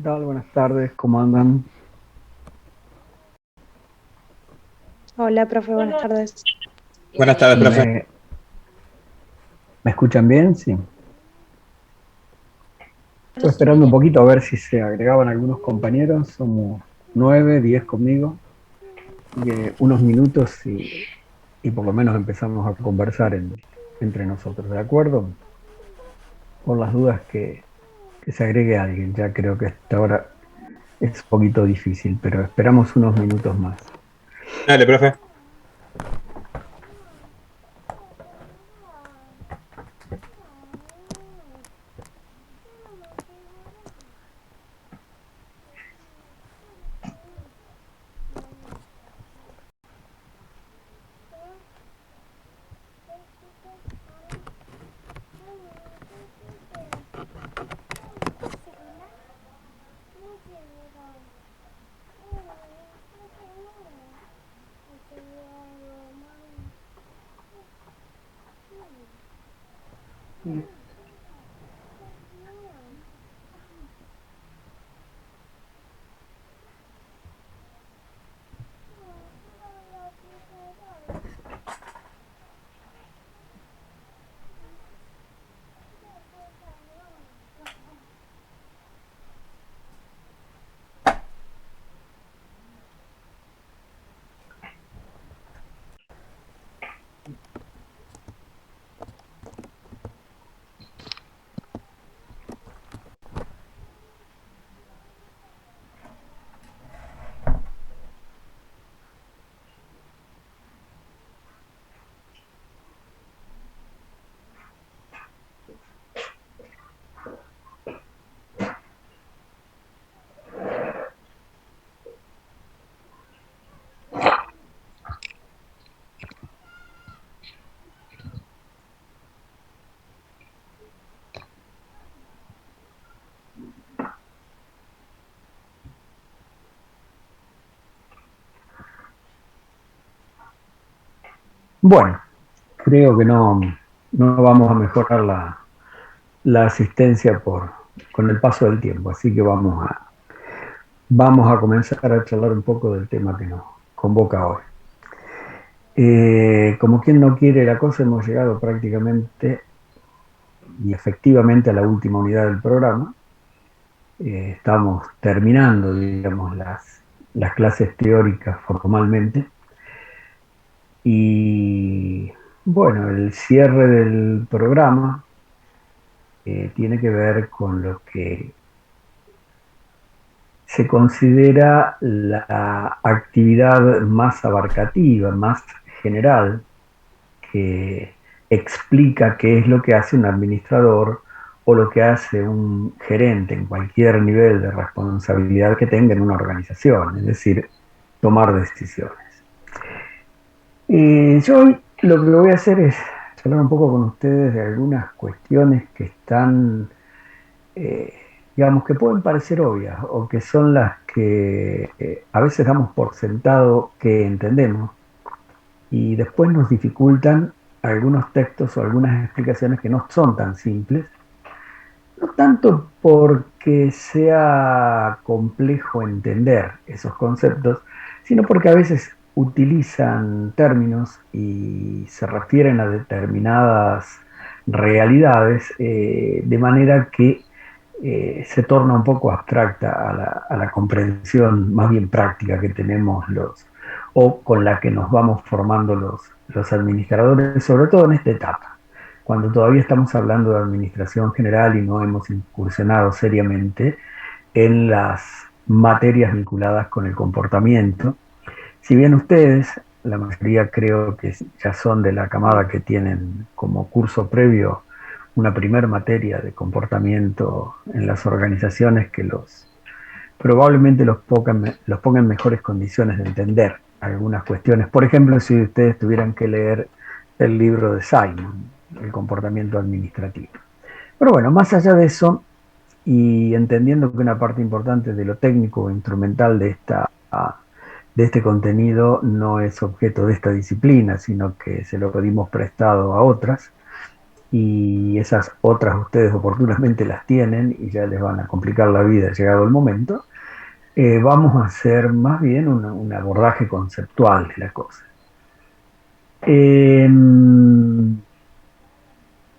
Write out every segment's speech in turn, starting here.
tal? Buenas tardes, ¿cómo andan? Hola, profe, buenas tardes. Buenas tardes, profe. ¿Me, me escuchan bien? Sí. Estoy esperando un poquito a ver si se agregaban algunos compañeros. Somos 9, 10 conmigo. Unos minutos y por lo menos empezamos a conversar entre nosotros, ¿de acuerdo? Por las dudas que se agregue alguien. Ya creo que hasta ahora es un poquito difícil, pero esperamos unos minutos más. Dale, profe. Bueno, creo que no vamos a mejorar la asistencia con el paso del tiempo, así que vamos a comenzar a charlar un poco del tema que nos convoca hoy. Como quien no quiere la cosa, hemos llegado prácticamente y efectivamente a la última unidad del programa. Estamos terminando, digamos, las clases teóricas formalmente y bueno, el cierre del programa tiene que ver con lo que se considera la actividad más abarcativa, más general, que explica qué es lo que hace un administrador o lo que hace un gerente en cualquier nivel de responsabilidad que tenga en una organización, es decir, tomar decisiones. Yo hoy lo que voy a hacer es hablar un poco con ustedes de algunas cuestiones que están eh, digamos, que pueden parecer obvias o que son las que a veces damos por sentado que entendemos y después nos dificultan algunos textos o algunas explicaciones que no son tan simples, no tanto porque sea complejo entender esos conceptos, sino porque a veces utilizan términos y se refieren a determinadas realidades de manera que se torna un poco abstracta a la comprensión más bien práctica que tenemos o con la que nos vamos formando los administradores, sobre todo en esta etapa, cuando todavía estamos hablando de administración general y no hemos incursionado seriamente en las materias vinculadas con el comportamiento. Si bien ustedes, la mayoría creo que ya son de la camada que tienen como curso previo una primer materia de comportamiento en las organizaciones que probablemente los ponga en mejores condiciones de entender algunas cuestiones. Por ejemplo, si ustedes tuvieran que leer el libro de Simon, El comportamiento administrativo. Pero bueno, más allá de eso, y entendiendo que una parte importante de lo técnico o instrumental de este contenido no es objeto de esta disciplina, sino que se lo pedimos prestado a otras, y esas otras ustedes oportunamente las tienen y ya les van a complicar la vida llegado el momento, vamos a hacer más bien un abordaje conceptual de la cosa.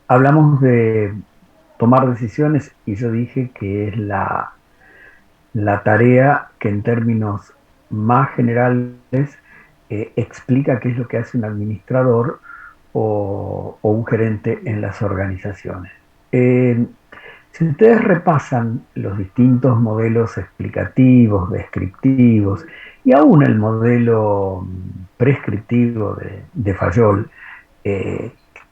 Hablamos de tomar decisiones y yo dije que es la tarea que en términos más generales explica qué es lo que hace un administrador o un gerente en las organizaciones. Si ustedes repasan los distintos modelos explicativos, descriptivos y aún el modelo prescriptivo de Fayol, eh,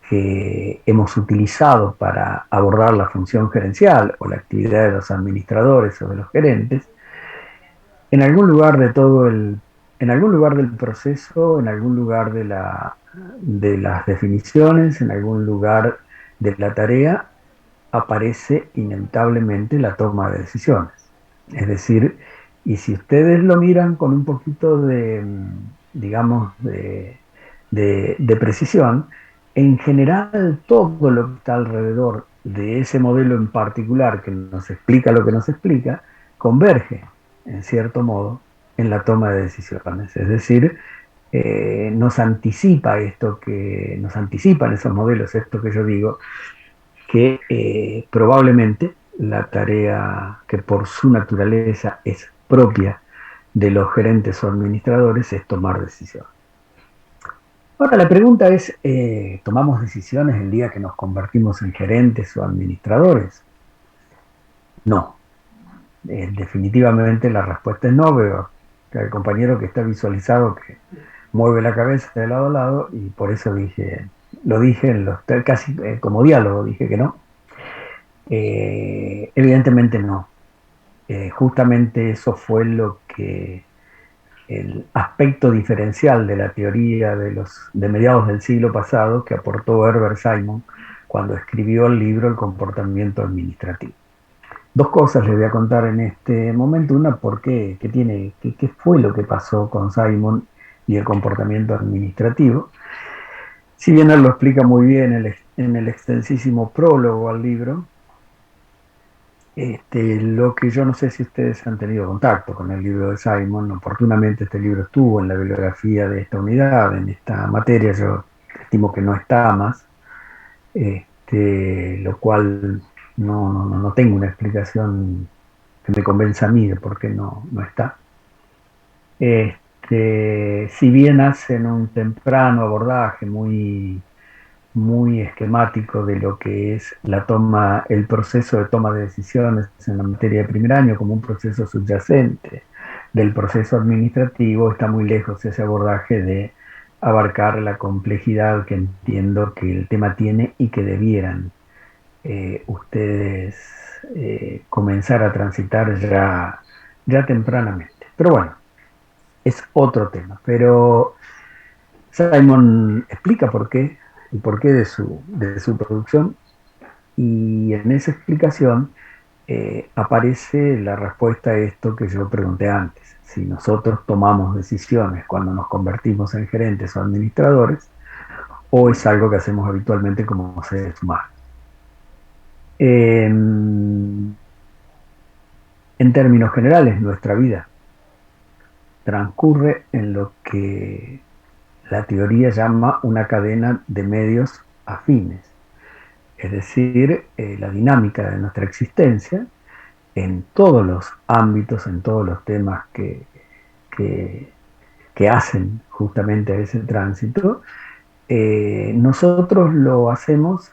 que hemos utilizado para abordar la función gerencial o la actividad de los administradores o de los gerentes, en algún lugar de en algún lugar del proceso, en algún lugar de las definiciones, en algún lugar de la tarea, aparece inevitablemente la toma de decisiones. Es decir, y si ustedes lo miran con un poquito de, digamos, de precisión, en general todo lo que está alrededor de ese modelo en particular que nos explica lo que nos explica, converge, en cierto modo, en la toma de decisiones. Es decir, nos anticipa nos anticipan esos modelos, esto que yo digo, que probablemente la tarea que por su naturaleza es propia de los gerentes o administradores es tomar decisiones. Ahora, la pregunta es, ¿tomamos decisiones el día que nos convertimos en gerentes o administradores? No. Definitivamente la respuesta es no. Veo que el compañero que está visualizado que mueve la cabeza de lado a lado y por eso lo dije casi como diálogo, dije que no. Evidentemente no. Justamente eso fue lo que el aspecto diferencial de la teoría de mediados del siglo pasado que aportó Herbert Simon cuando escribió el libro El comportamiento administrativo. Dos cosas les voy a contar en este momento. Una, qué fue lo que pasó con Simon y el comportamiento administrativo. Si bien él lo explica muy bien en el extensísimo prólogo al libro, lo que yo no sé si ustedes han tenido contacto con el libro de Simon. Oportunamente este libro estuvo en la bibliografía de esta unidad, en esta materia, yo estimo que no está más, lo cual no tengo una explicación que me convenza a mí de por qué no está. Si bien hacen un temprano abordaje muy esquemático de lo que es el proceso de toma de decisiones en la materia de primer año como un proceso subyacente del proceso administrativo, está muy lejos ese abordaje de abarcar la complejidad que entiendo que el tema tiene y que debieran ustedes comenzar a transitar ya tempranamente. Pero bueno, es otro tema. Pero Simon explica el porqué de su producción, y en esa explicación aparece la respuesta a esto que yo pregunté antes. Si nosotros tomamos decisiones cuando nos convertimos en gerentes o administradores, o es algo que hacemos habitualmente como seres humanos. En términos generales, nuestra vida transcurre en lo que la teoría llama una cadena de medios afines, es decir, la dinámica de nuestra existencia en todos los ámbitos, en todos los temas que hacen justamente a ese tránsito. Nosotros lo hacemos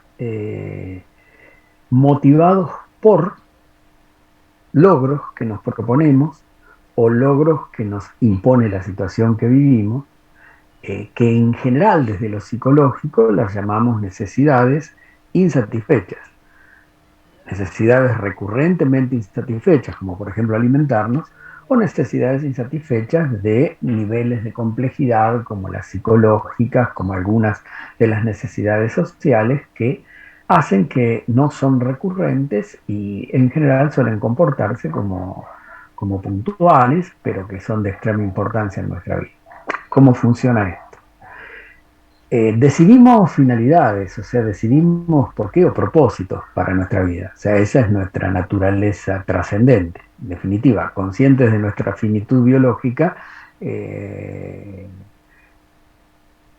motivados por logros que nos proponemos o logros que nos impone la situación que vivimos, que en general desde lo psicológico las llamamos necesidades insatisfechas. Necesidades recurrentemente insatisfechas, como por ejemplo alimentarnos, o necesidades insatisfechas de niveles de complejidad, como las psicológicas, como algunas de las necesidades sociales que hacen que no son recurrentes y en general suelen comportarse como puntuales, pero que son de extrema importancia en nuestra vida. ¿Cómo funciona esto? decidimos finalidades, o sea, decidimos por qué o propósitos para nuestra vida. O sea, esa es nuestra naturaleza trascendente, en definitiva, conscientes de nuestra finitud biológica. eh,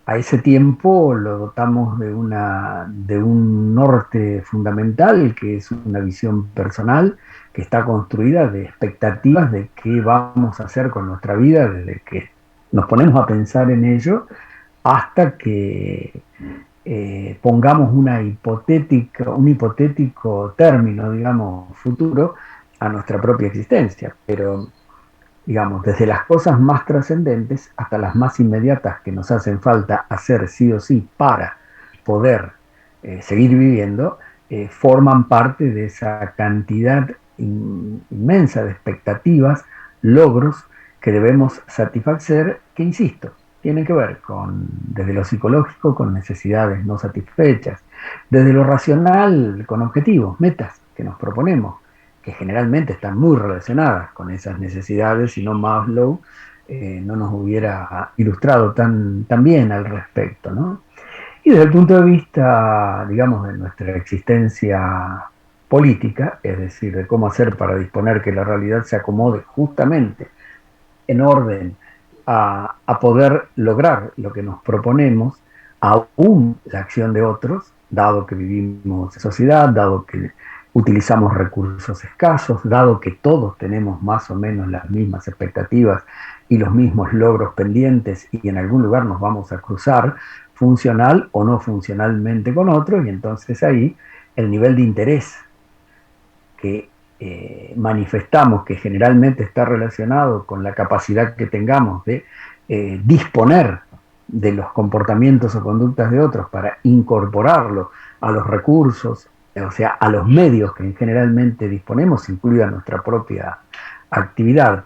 a ese tiempo lo dotamos de un norte fundamental, que es una visión personal, que está construida de expectativas de qué vamos a hacer con nuestra vida desde que nos ponemos a pensar en ello hasta que pongamos un hipotético término, digamos, futuro a nuestra propia existencia. Pero, digamos, desde las cosas más trascendentes hasta las más inmediatas que nos hacen falta hacer sí o sí para poder seguir viviendo, forman parte de esa cantidad inmensa de expectativas, logros que debemos satisfacer, que insisto, tienen que ver con, desde lo psicológico, con necesidades no satisfechas, desde lo racional, con objetivos, metas que nos proponemos, que generalmente están muy relacionadas con esas necesidades, si no Maslow no nos hubiera ilustrado tan bien al respecto, ¿no? Y desde el punto de vista, digamos, de nuestra existencia política, es decir, de cómo hacer para disponer que la realidad se acomode justamente en orden a poder lograr lo que nos proponemos, aún la acción de otros, dado que vivimos en sociedad, dado que utilizamos recursos escasos, dado que todos tenemos más o menos las mismas expectativas y los mismos logros pendientes y en algún lugar nos vamos a cruzar funcional o no funcionalmente con otros, y entonces ahí el nivel de interés que manifestamos, que generalmente está relacionado con la capacidad que tengamos de disponer de los comportamientos o conductas de otros para incorporarlo a los recursos, o sea, a los medios que generalmente disponemos, incluida nuestra propia actividad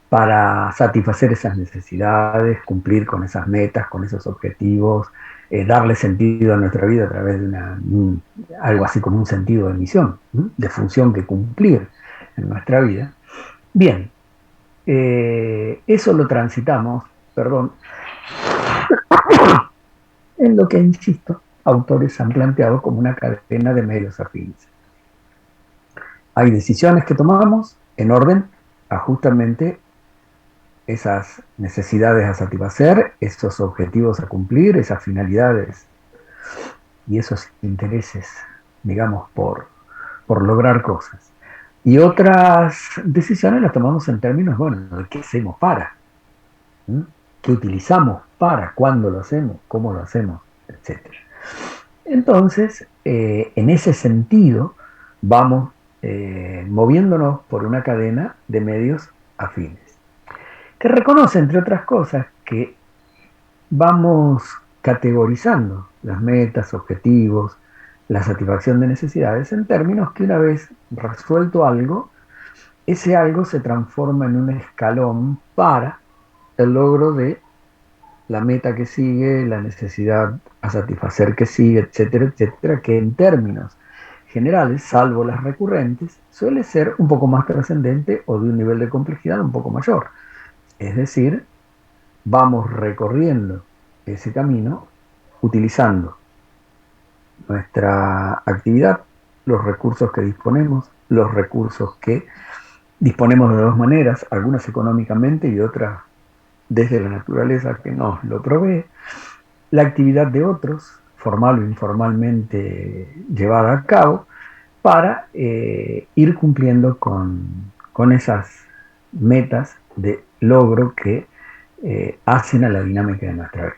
para satisfacer esas necesidades, cumplir con esas metas, con esos objetivos, darle sentido a nuestra vida a través de algo así como un sentido de misión, de función que cumplir en nuestra vida. Bien, eso lo transitamos, perdón, en lo que, insisto, autores han planteado como una cadena de medios afines. Hay decisiones que tomamos en orden a justamente esas necesidades a satisfacer, esos objetivos a cumplir, esas finalidades y esos intereses, digamos, por lograr cosas. Y otras decisiones las tomamos en términos, bueno, de qué hacemos para, ¿sí? ¿Qué utilizamos para, cuándo lo hacemos, cómo lo hacemos, etcétera? Entonces, en ese sentido, vamos moviéndonos por una cadena de medios afines, que reconoce, entre otras cosas, que vamos categorizando las metas, objetivos, la satisfacción de necesidades en términos que una vez resuelto algo, ese algo se transforma en un escalón para el logro de la meta que sigue, la necesidad a satisfacer que sigue, etcétera, etcétera, que en términos generales, salvo las recurrentes, suele ser un poco más trascendente o de un nivel de complejidad un poco mayor. Es decir, vamos recorriendo ese camino utilizando nuestra actividad, los recursos que disponemos, los recursos que disponemos de dos maneras, algunas económicamente y otras desde la naturaleza que nos lo provee, la actividad de otros, formal o informalmente llevada a cabo, para ir cumpliendo con esas metas de logro que hacen a la dinámica de nuestra vida.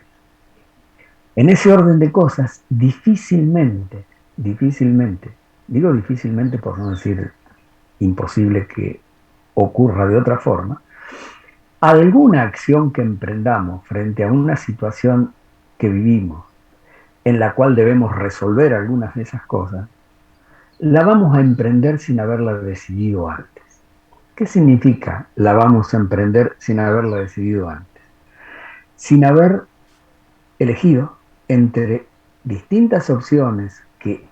En ese orden de cosas, difícilmente, digo difícilmente por no decir imposible que ocurra de otra forma, alguna acción que emprendamos frente a una situación que vivimos, en la cual debemos resolver algunas de esas cosas, la vamos a emprender sin haberla decidido antes. ¿Qué significa la vamos a emprender sin haberla decidido antes? Sin haber elegido entre distintas opciones que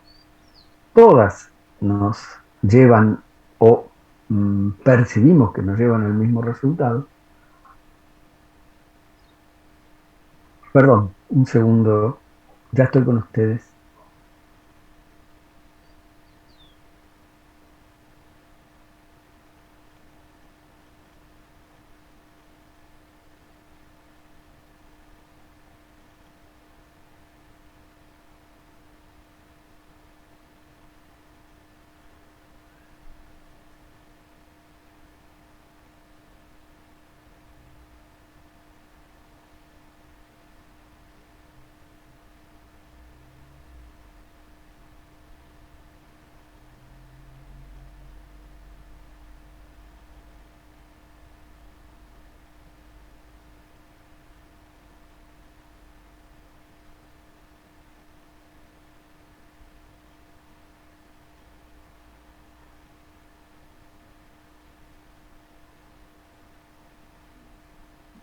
todas nos llevan o percibimos que nos llevan al mismo resultado. Perdón, Un segundo, ya estoy con ustedes.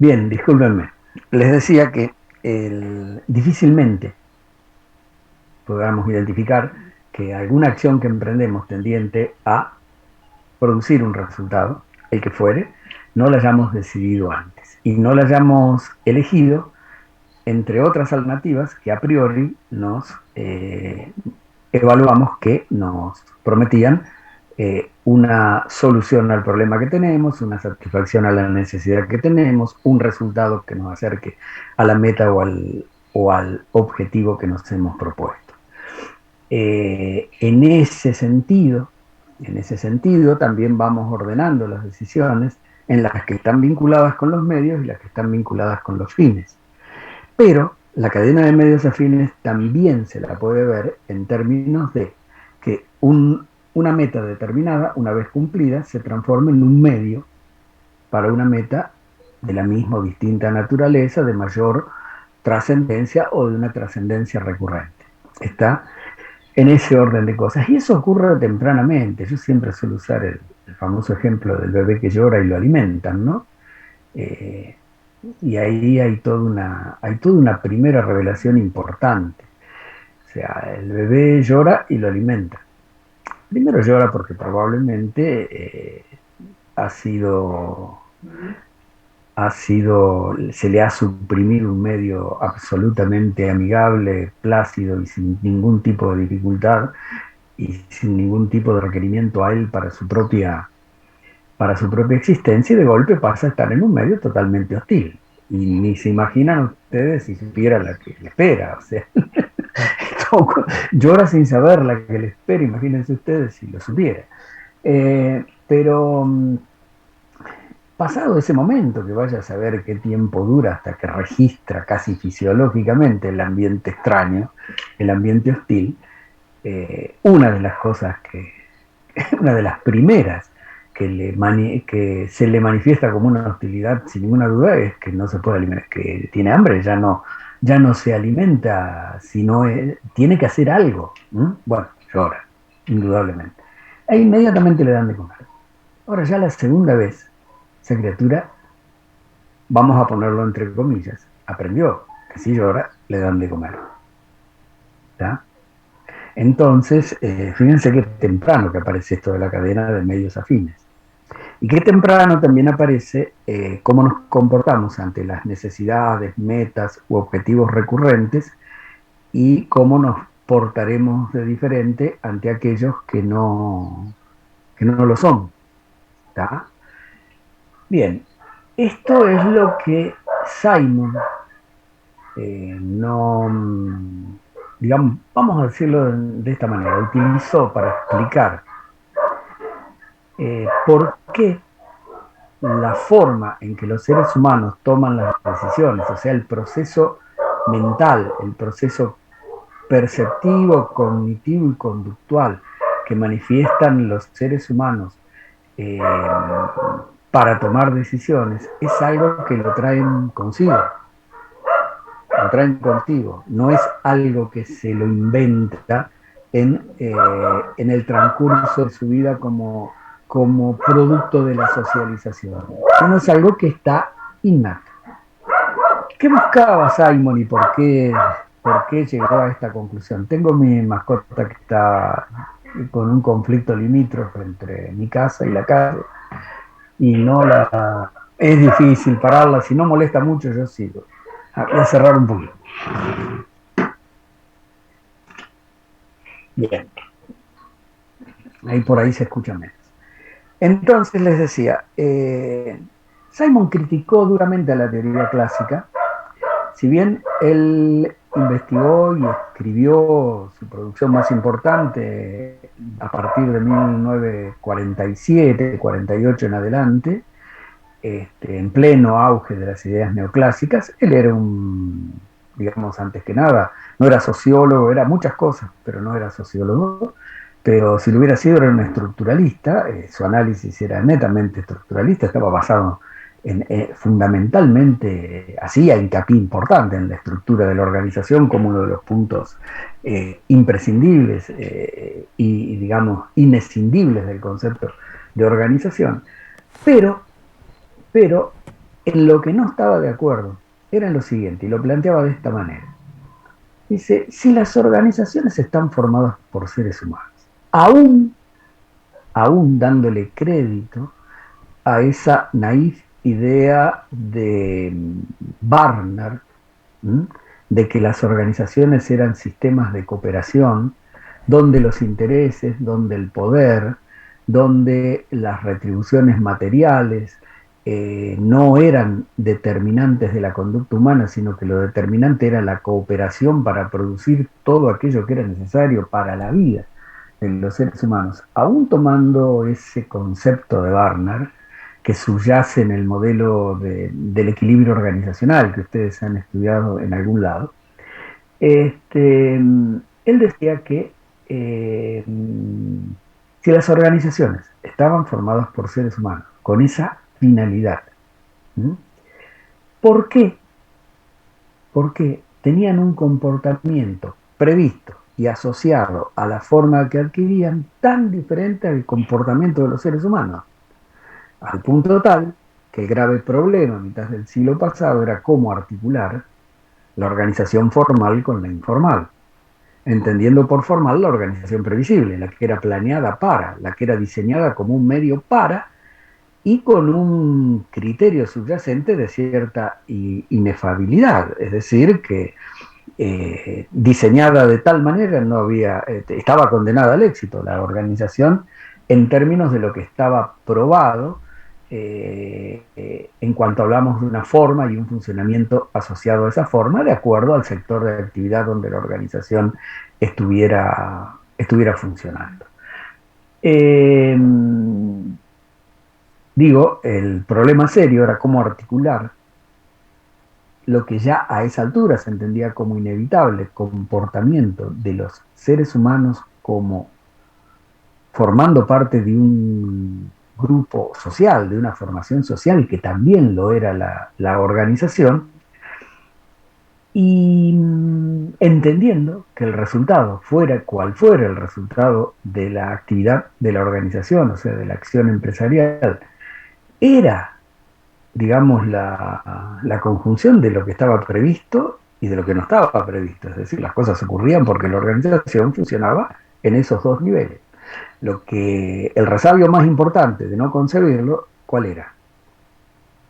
Bien, discúlpenme. Les decía que difícilmente podamos identificar que alguna acción que emprendemos tendiente a producir un resultado, el que fuere, no la hayamos decidido antes y no la hayamos elegido entre otras alternativas que a priori nos evaluamos que nos prometían una solución al problema que tenemos, una satisfacción a la necesidad que tenemos, un resultado que nos acerque a la meta o al objetivo que nos hemos propuesto. En ese sentido, también vamos ordenando las decisiones en las que están vinculadas con los medios y las que están vinculadas con los fines. Pero la cadena de medios afines también se la puede ver en términos de que una meta determinada, una vez cumplida, se transforma en un medio para una meta de la misma o distinta naturaleza, de mayor trascendencia o de una trascendencia recurrente. Está en ese orden de cosas. Y eso ocurre tempranamente. Yo siempre suelo usar el famoso ejemplo del bebé que llora y lo alimentan, ¿no? Y ahí hay toda una primera revelación importante. O sea, el bebé llora y lo alimenta. Primero llora porque probablemente se le ha suprimido un medio absolutamente amigable, plácido y sin ningún tipo de dificultad y sin ningún tipo de requerimiento a él para su propia existencia, y de golpe pasa a estar en un medio totalmente hostil. Y ni se imaginan ustedes si supiera la que le espera. O sea, llora sin saber la que le espera, imagínense ustedes si lo supiera. Pero pasado ese momento, que vaya a saber qué tiempo dura hasta que registra casi fisiológicamente el ambiente extraño, el ambiente hostil, una de las cosas una de las primeras que se le manifiesta como una hostilidad sin ninguna duda es que no se puede alimentar, que tiene hambre, ya no se alimenta, sino tiene que hacer algo. Bueno, llora, indudablemente. E inmediatamente le dan de comer. Ahora ya la segunda vez, esa criatura, vamos a ponerlo entre comillas, aprendió que si llora, le dan de comer. ¿Está? Entonces, fíjense qué temprano que aparece esto de la cadena de medios afines. Y qué temprano también aparece cómo nos comportamos ante las necesidades, metas u objetivos recurrentes y cómo nos portaremos de diferente ante aquellos que no lo son. ¿Está? Bien, esto es lo que Simon digamos, vamos a decirlo de esta manera, utilizó para explicar por qué la forma en que los seres humanos toman las decisiones, o sea, el proceso mental, el proceso perceptivo, cognitivo y conductual que manifiestan los seres humanos para tomar decisiones, es algo que lo traen consigo. Lo traen contigo, no es algo que se lo inventa en el transcurso de su vida como producto de la socialización, sino es algo que está innato. ¿Qué buscaba Simon y por qué llegó a esta conclusión? Tengo mi mascota que está con un conflicto limítrofe entre mi casa y la calle y es difícil pararla, si no molesta mucho yo sigo. Voy a cerrar un poquito. Bien. Ahí por ahí se escucha menos. Entonces les decía, Simon criticó duramente a la teoría clásica. Si bien él investigó y escribió su producción más importante a partir de 1947, 48 en adelante, en pleno auge de las ideas neoclásicas, él era un, digamos, antes que nada, no era sociólogo, era muchas cosas, pero no era sociólogo, pero si lo hubiera sido era un estructuralista, su análisis era netamente estructuralista, estaba basado en, fundamentalmente, hacía hincapié importante en la estructura de la organización como uno de los puntos imprescindibles y, digamos, inescindibles del concepto de organización, pero pero en lo que no estaba de acuerdo era en lo siguiente, y lo planteaba de esta manera. Dice, si las organizaciones están formadas por seres humanos, aún, aún dándole crédito a esa naif idea de Barnard, ¿m? De que las organizaciones eran sistemas de cooperación, donde los intereses, donde el poder, donde las retribuciones materiales no eran determinantes de la conducta humana, sino que lo determinante era la cooperación para producir todo aquello que era necesario para la vida de los seres humanos. Aún tomando ese concepto de Barnard, que subyace en el modelo del equilibrio organizacional que ustedes han estudiado en algún lado, él decía que si las organizaciones estaban formadas por seres humanos con esa finalidad, ¿m? ¿Por qué? Porque tenían un comportamiento previsto y asociado a la forma que adquirían tan diferente al comportamiento de los seres humanos, al punto tal que el grave problema a mitad del siglo pasado era cómo articular la organización formal con la informal, entendiendo por formal la organización previsible, la que era planeada para, la que era diseñada como un medio para y con un criterio subyacente de cierta inefabilidad, es decir, que diseñada de tal manera no había, estaba condenada al éxito la organización en términos de lo que estaba probado en cuanto hablamos de una forma y un funcionamiento asociado a esa forma, de acuerdo al sector de actividad donde la organización estuviera funcionando. Digo, el problema serio era cómo articular lo que ya a esa altura se entendía como inevitable comportamiento de los seres humanos como formando parte de un grupo social, de una formación social que también lo era la organización, y entendiendo que el resultado, fuera cual fuera el resultado de la actividad de la organización, o sea, de la acción empresarial, era, digamos, la conjunción de lo que estaba previsto y de lo que no estaba previsto. Es decir, las cosas ocurrían porque la organización funcionaba en esos dos niveles. Lo que el resabio más importante de no concebirlo, ¿cuál era?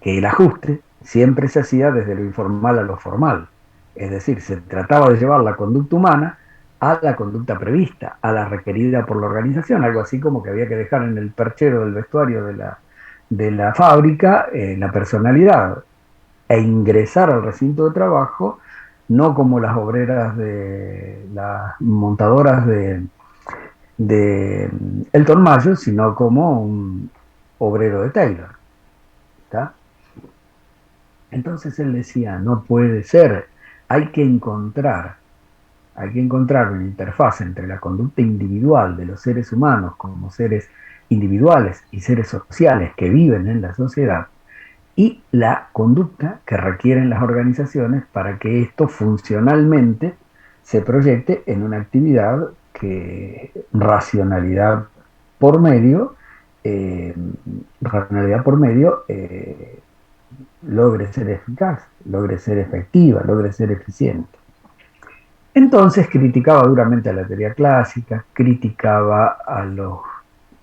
Que el ajuste siempre se hacía desde lo informal a lo formal. Es decir, se trataba de llevar la conducta humana a la conducta prevista, a la requerida por la organización, algo así como que había que dejar en el perchero del vestuario de la fábrica la personalidad e ingresar al recinto de trabajo no como las obreras de las montadoras de Elton Mayo, sino como un obrero de Taylor. ¿Está? Entonces él decía, no puede ser, hay que encontrar una interfaz entre la conducta individual de los seres humanos como seres individuales y seres sociales que viven en la sociedad y la conducta que requieren las organizaciones para que esto funcionalmente se proyecte en una actividad que eh, racionalidad por medio logre ser eficaz, logre ser efectiva, logre ser eficiente. Entonces criticaba duramente a la teoría clásica, criticaba a los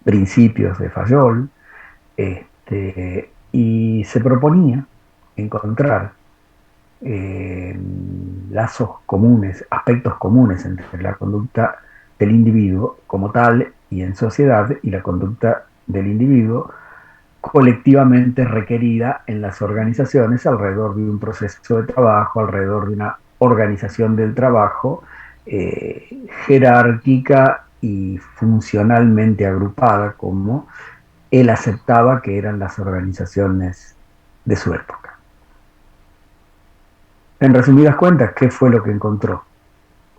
principios de Fayol, y se proponía encontrar lazos comunes, aspectos comunes entre la conducta del individuo como tal y en sociedad y la conducta del individuo colectivamente requerida en las organizaciones alrededor de un proceso de trabajo, alrededor de una organización del trabajo jerárquica y funcionalmente agrupada como él aceptaba que eran las organizaciones de su época. En resumidas cuentas, ¿qué fue lo que encontró?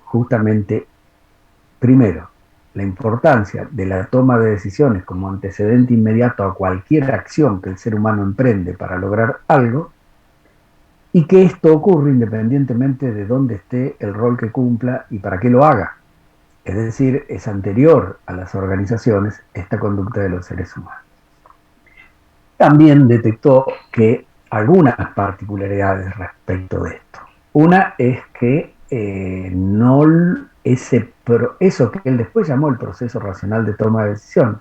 Justamente, primero, la importancia de la toma de decisiones como antecedente inmediato a cualquier acción que el ser humano emprende para lograr algo, y que esto ocurre independientemente de dónde esté el rol que cumpla y para qué lo haga. Es decir, es anterior a las organizaciones esta conducta de los seres humanos. También detectó que algunas particularidades respecto de esto. Una es que eso que él después llamó el proceso racional de toma de decisiones,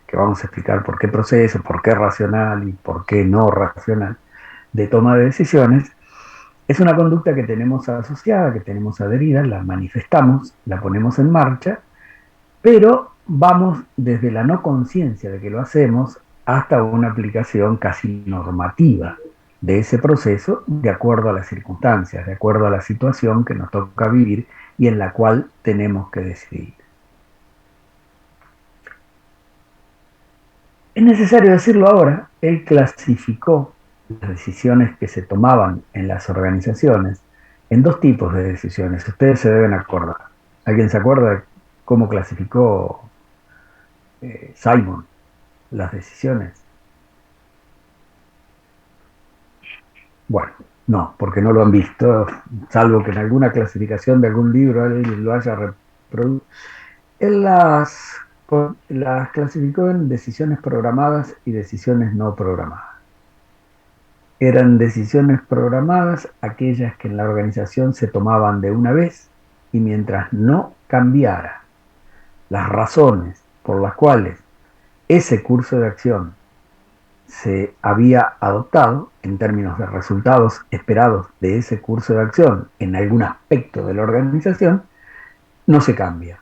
que vamos a explicar por qué proceso, por qué racional y por qué no racional de toma de decisiones, es una conducta que tenemos asociada, que tenemos adherida, la manifestamos, la ponemos en marcha, pero vamos desde la no conciencia de que lo hacemos hasta una aplicación casi normativa de ese proceso de acuerdo a las circunstancias, de acuerdo a la situación que nos toca vivir y en la cual tenemos que decidir. Es necesario decirlo ahora, él clasificó las decisiones que se tomaban en las organizaciones en dos tipos de decisiones. Ustedes se deben acordar. ¿Alguien se acuerda de cómo clasificó Simon las decisiones? Bueno, no, porque no lo han visto, salvo que en alguna clasificación de algún libro alguien lo haya reproducido. Él las clasificó en decisiones programadas y decisiones no programadas. Eran decisiones programadas aquellas que en la organización se tomaban de una vez y mientras no cambiara las razones por las cuales ese curso de acción se había adoptado en términos de resultados esperados de ese curso de acción en algún aspecto de la organización, no se cambia.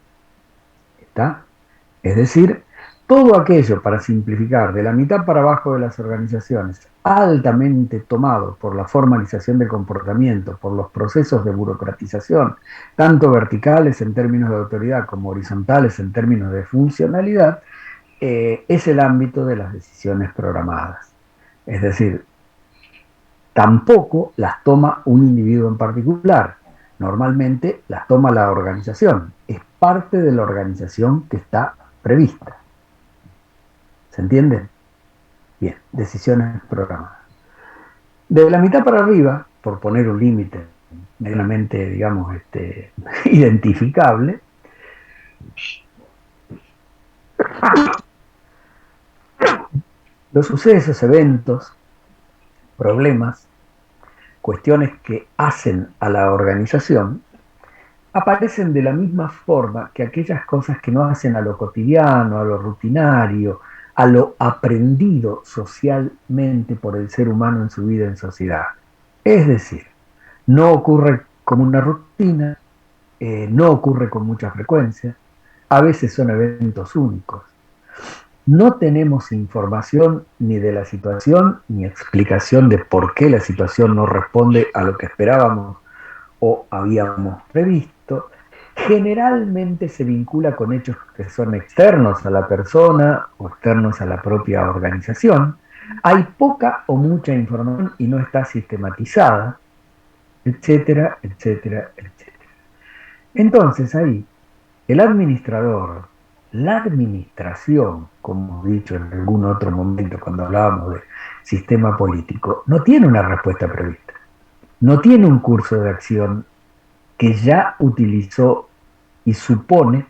¿Está? Es decir, todo aquello, para simplificar, de la mitad para abajo de las organizaciones, altamente tomado por la formalización del comportamiento, por los procesos de burocratización, tanto verticales en términos de autoridad como horizontales en términos de funcionalidad, es el ámbito de las decisiones programadas. Es decir, tampoco las toma un individuo en particular. Normalmente las toma la organización. Es parte de la organización que está prevista. ¿Se entiende? Bien, decisiones programadas. De la mitad para arriba, por poner un límite medianamente, digamos, identificable, los sucesos, eventos, problemas, cuestiones que hacen a la organización, aparecen de la misma forma que aquellas cosas que no hacen a lo cotidiano, a lo rutinario, a lo aprendido socialmente por el ser humano en su vida en sociedad. Es decir, no ocurre como una rutina, no ocurre con mucha frecuencia, a veces son eventos únicos. No tenemos información ni de la situación ni explicación de por qué la situación no responde a lo que esperábamos o habíamos previsto. Generalmente se vincula con hechos que son externos a la persona o externos a la propia organización. Hay poca o mucha información y no está sistematizada, etcétera, etcétera, etcétera. Entonces ahí, el administrador, la administración, como hemos dicho en algún otro momento cuando hablábamos de sistema político, no tiene una respuesta prevista, no tiene un curso de acción que ya utilizó y supone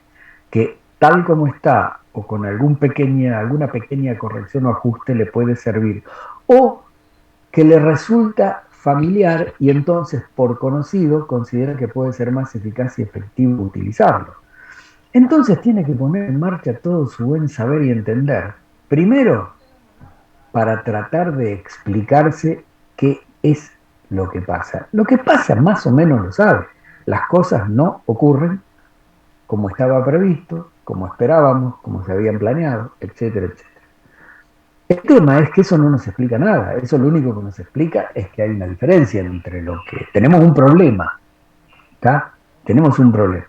que tal como está o con alguna pequeña corrección o ajuste le puede servir, o que le resulta familiar y entonces por conocido considera que puede ser más eficaz y efectivo utilizarlo. Entonces tiene que poner en marcha todo su buen saber y entender. Primero, para tratar de explicarse qué es lo que pasa. Lo que pasa más o menos lo sabe. Las cosas no ocurren como estaba previsto, como esperábamos, como se habían planeado, etcétera, etcétera. El tema es que eso no nos explica nada. Eso lo único que nos explica es que hay una diferencia entre lo que tenemos un problema, ¿está? Tenemos un problema.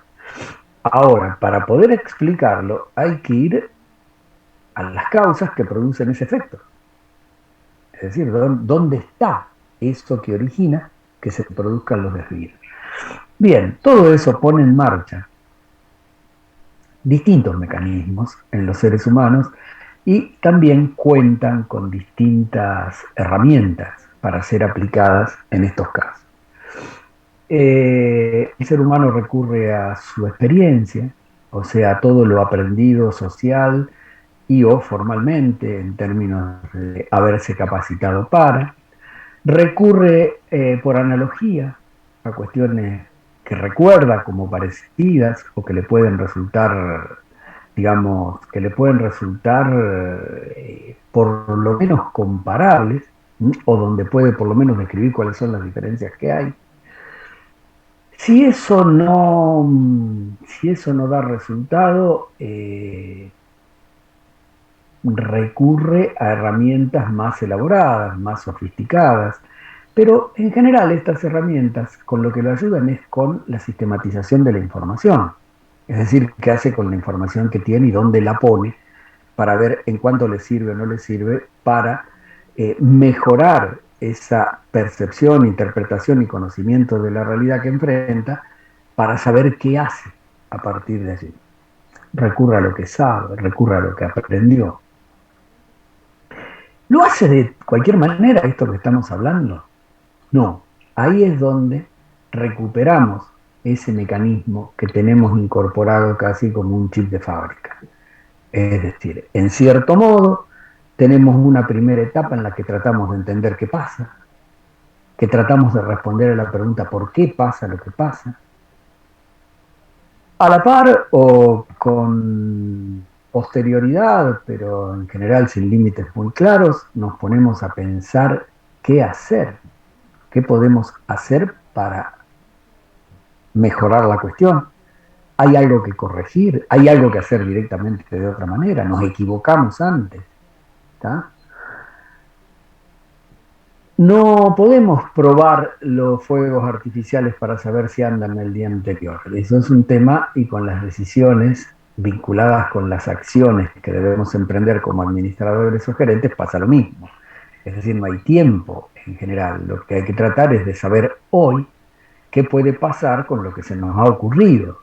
Ahora, para poder explicarlo, hay que ir a las causas que producen ese efecto. Es decir, ¿dónde está eso que origina que se produzcan los desvíos? Bien, todo eso pone en marcha distintos mecanismos en los seres humanos y también cuentan con distintas herramientas para ser aplicadas en estos casos. El ser humano recurre a su experiencia, o sea, a todo lo aprendido social y o formalmente en términos de haberse capacitado para. Recurre por analogía a cuestiones que recuerda como parecidas o que le pueden resultar, digamos, que le pueden resultar por lo menos comparables, o donde puede por lo menos describir cuáles son las diferencias que hay. Si eso no da resultado, recurre a herramientas más elaboradas, más sofisticadas, pero en general estas herramientas con lo que lo ayudan es con la sistematización de la información, es decir, qué hace con la información que tiene y dónde la pone para ver en cuánto le sirve o no le sirve para mejorar esa percepción, interpretación y conocimiento de la realidad que enfrenta para saber qué hace a partir de allí. Recurre a lo que sabe, recurre a lo que aprendió. ¿Lo hace de cualquier manera esto que estamos hablando? No, ahí es donde recuperamos ese mecanismo que tenemos incorporado casi como un chip de fábrica. Es decir, en cierto modo, tenemos una primera etapa en la que tratamos de entender qué pasa, que tratamos de responder a la pregunta ¿por qué pasa lo que pasa? A la par o con posterioridad, pero en general sin límites muy claros, nos ponemos a pensar qué hacer, qué podemos hacer para mejorar la cuestión. Hay algo que corregir, hay algo que hacer directamente de otra manera, nos equivocamos antes, ¿está? No podemos probar los fuegos artificiales para saber si andan el día anterior. Eso es un tema y con las decisiones vinculadas con las acciones que debemos emprender como administradores o gerentes pasa lo mismo. Es decir, no hay tiempo en general. Lo que hay que tratar es de saber hoy qué puede pasar con lo que se nos ha ocurrido,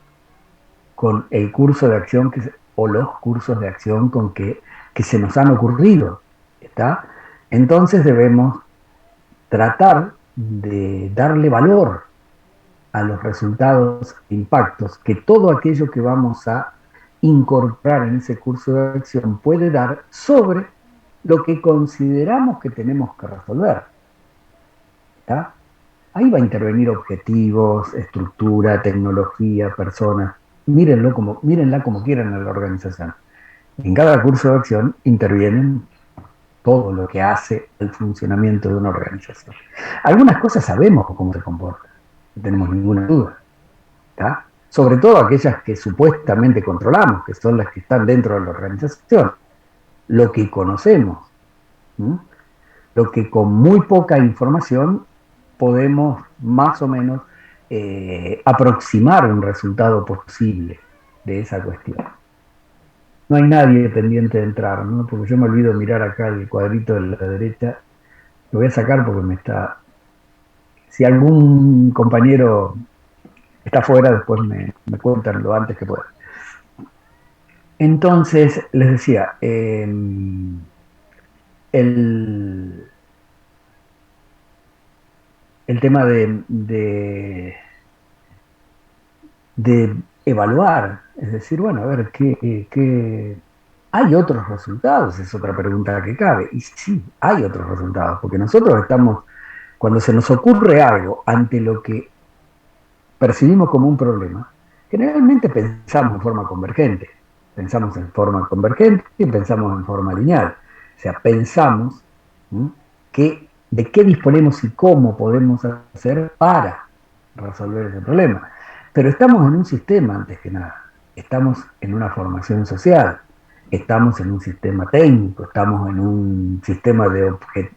con el curso de acción o los cursos de acción que se nos han ocurrido. ¿Está? Entonces debemos tratar de darle valor a los resultados, impactos que todo aquello que vamos a incorporar en ese curso de acción puede dar sobre lo que consideramos que tenemos que resolver. ¿Está? Ahí va a intervenir objetivos, estructura, tecnología, personas. Mírenla como quieran en la organización. En cada curso de acción intervienen todo lo que hace el funcionamiento de una organización. Algunas cosas sabemos cómo se comporta, no tenemos ninguna duda, ¿tá? Sobre todo aquellas que supuestamente controlamos, que son las que están dentro de la organización, lo que conocemos, ¿sí? Lo que con muy poca información podemos más o menos aproximar un resultado posible de esa cuestión. No hay nadie pendiente de entrar, ¿no? Porque yo me olvido mirar acá el cuadrito de la derecha. Lo voy a sacar porque me está... Si algún compañero está fuera, después me cuentan lo antes que pueda. Entonces, les decía, el tema de evaluar, es decir, bueno, a ver, ¿hay otros resultados? Es otra pregunta que cabe. Y sí, hay otros resultados, porque nosotros estamos, cuando se nos ocurre algo ante lo que percibimos como un problema, generalmente pensamos en forma convergente. Pensamos en forma convergente y pensamos en forma lineal. O sea, pensamos que de qué disponemos y cómo podemos hacer para resolver ese problema. Pero estamos en un sistema, antes que nada. Estamos en una formación social, estamos en un sistema técnico, estamos en un sistema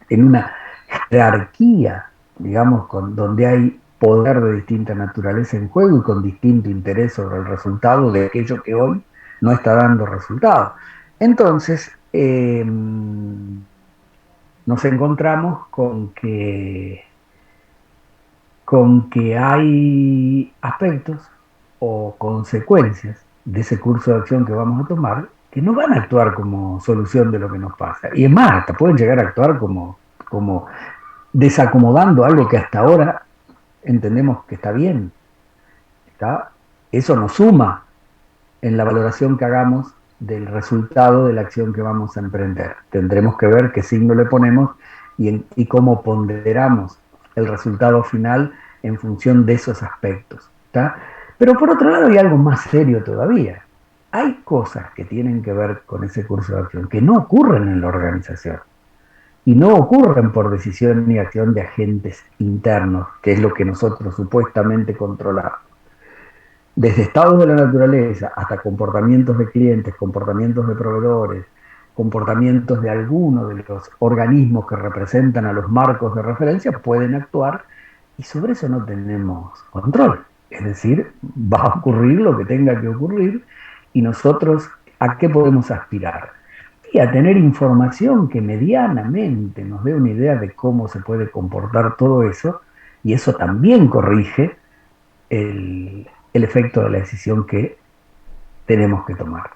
en una jerarquía, digamos, donde hay poder de distinta naturaleza en juego y con distinto interés sobre el resultado de aquello que hoy no está dando resultado. Entonces, nos encontramos con que hay aspectos o consecuencias de ese curso de acción que vamos a tomar que no van a actuar como solución de lo que nos pasa. Y es más, hasta pueden llegar a actuar como desacomodando algo que hasta ahora entendemos que está bien. Eso nos suma en la valoración que hagamos del resultado de la acción que vamos a emprender. Tendremos que ver qué signo le ponemos y cómo ponderamos el resultado final en función de esos aspectos. ¿Está? Pero por otro lado hay algo más serio todavía. Hay cosas que tienen que ver con ese curso de acción que no ocurren en la organización y no ocurren por decisión ni acción de agentes internos, que es lo que nosotros supuestamente controlamos. Desde estados de la naturaleza hasta comportamientos de clientes, comportamientos de proveedores, comportamientos de algunos de los organismos que representan a los marcos de referencia, pueden actuar y sobre eso no tenemos control. Es decir, va a ocurrir lo que tenga que ocurrir y nosotros, ¿a qué podemos aspirar? Y a tener información que medianamente nos dé una idea de cómo se puede comportar todo eso, y eso también corrige el efecto de la decisión que tenemos que tomar.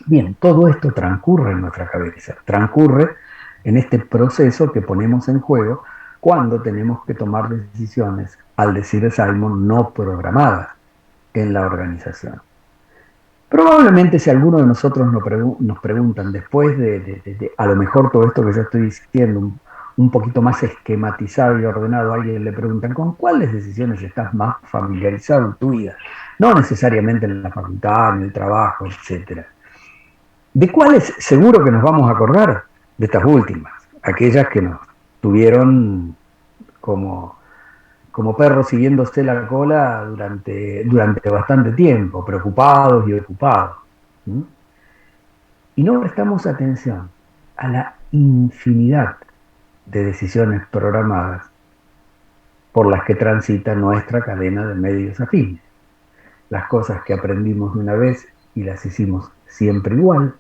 Bien, todo esto transcurre en nuestra cabeza, transcurre en este proceso que ponemos en juego cuando tenemos que tomar decisiones, al decir Simon, no programadas en la organización. Probablemente si alguno de nosotros nos preguntan, después de a lo mejor todo esto que yo estoy diciendo, un poquito más esquematizado y ordenado, a alguien le preguntan, ¿con cuáles decisiones estás más familiarizado en tu vida? No necesariamente en la facultad, en el trabajo, etc. ¿De cuáles seguro que nos vamos a acordar? De estas últimas, aquellas que nos tuvieron como perros siguiéndose la cola durante bastante tiempo, preocupados y ocupados. ¿Mm? Y no prestamos atención a la infinidad de decisiones programadas por las que transita nuestra cadena de medios afines. Las cosas que aprendimos de una vez y las hicimos siempre igual,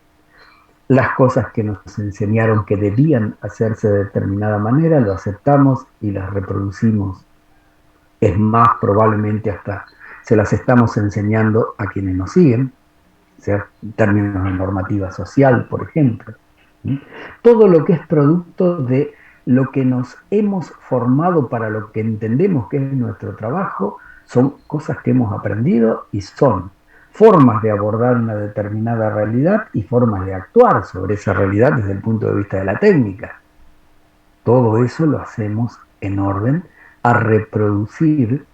las cosas que nos enseñaron que debían hacerse de determinada manera, lo aceptamos y las reproducimos. Es más, probablemente hasta se las estamos enseñando a quienes nos siguen, o sea, en términos de normativa social, por ejemplo. Todo lo que es producto de lo que nos hemos formado para lo que entendemos que es nuestro trabajo, son cosas que hemos aprendido y son formas de abordar una determinada realidad y formas de actuar sobre esa realidad desde el punto de vista de la técnica. Todo eso lo hacemos en orden a reproducir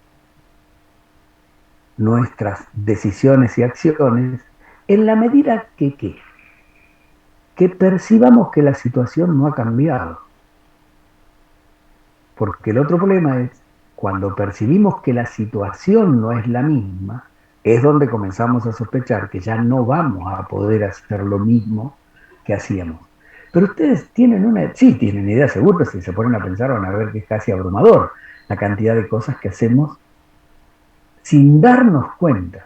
nuestras decisiones y acciones en la medida que percibamos que la situación no ha cambiado. Porque el otro problema es, cuando percibimos que la situación no es la misma, es donde comenzamos a sospechar que ya no vamos a poder hacer lo mismo que hacíamos. Pero ustedes tienen tienen idea seguro, si se ponen a pensar van a ver que es casi abrumador la cantidad de cosas que hacemos sin darnos cuenta.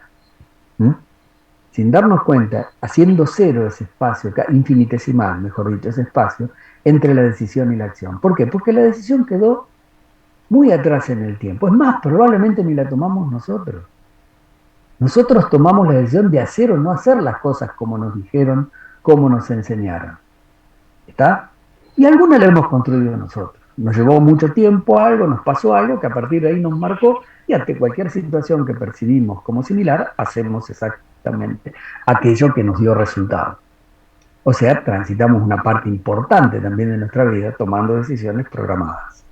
Sin darnos cuenta, haciendo cero ese espacio, infinitesimal, mejor dicho, ese espacio entre la decisión y la acción. ¿Por qué? Porque la decisión quedó muy atrás en el tiempo. Es más, probablemente ni la tomamos nosotros. Nosotros tomamos la decisión de hacer o no hacer las cosas como nos dijeron, como nos enseñaron. ¿Está? Y alguna la hemos construido nosotros. Nos llevó mucho tiempo algo, nos pasó algo que a partir de ahí nos marcó y ante cualquier situación que percibimos como similar, hacemos exactamente aquello que nos dio resultado. O sea, transitamos una parte importante también de nuestra vida tomando decisiones programadas.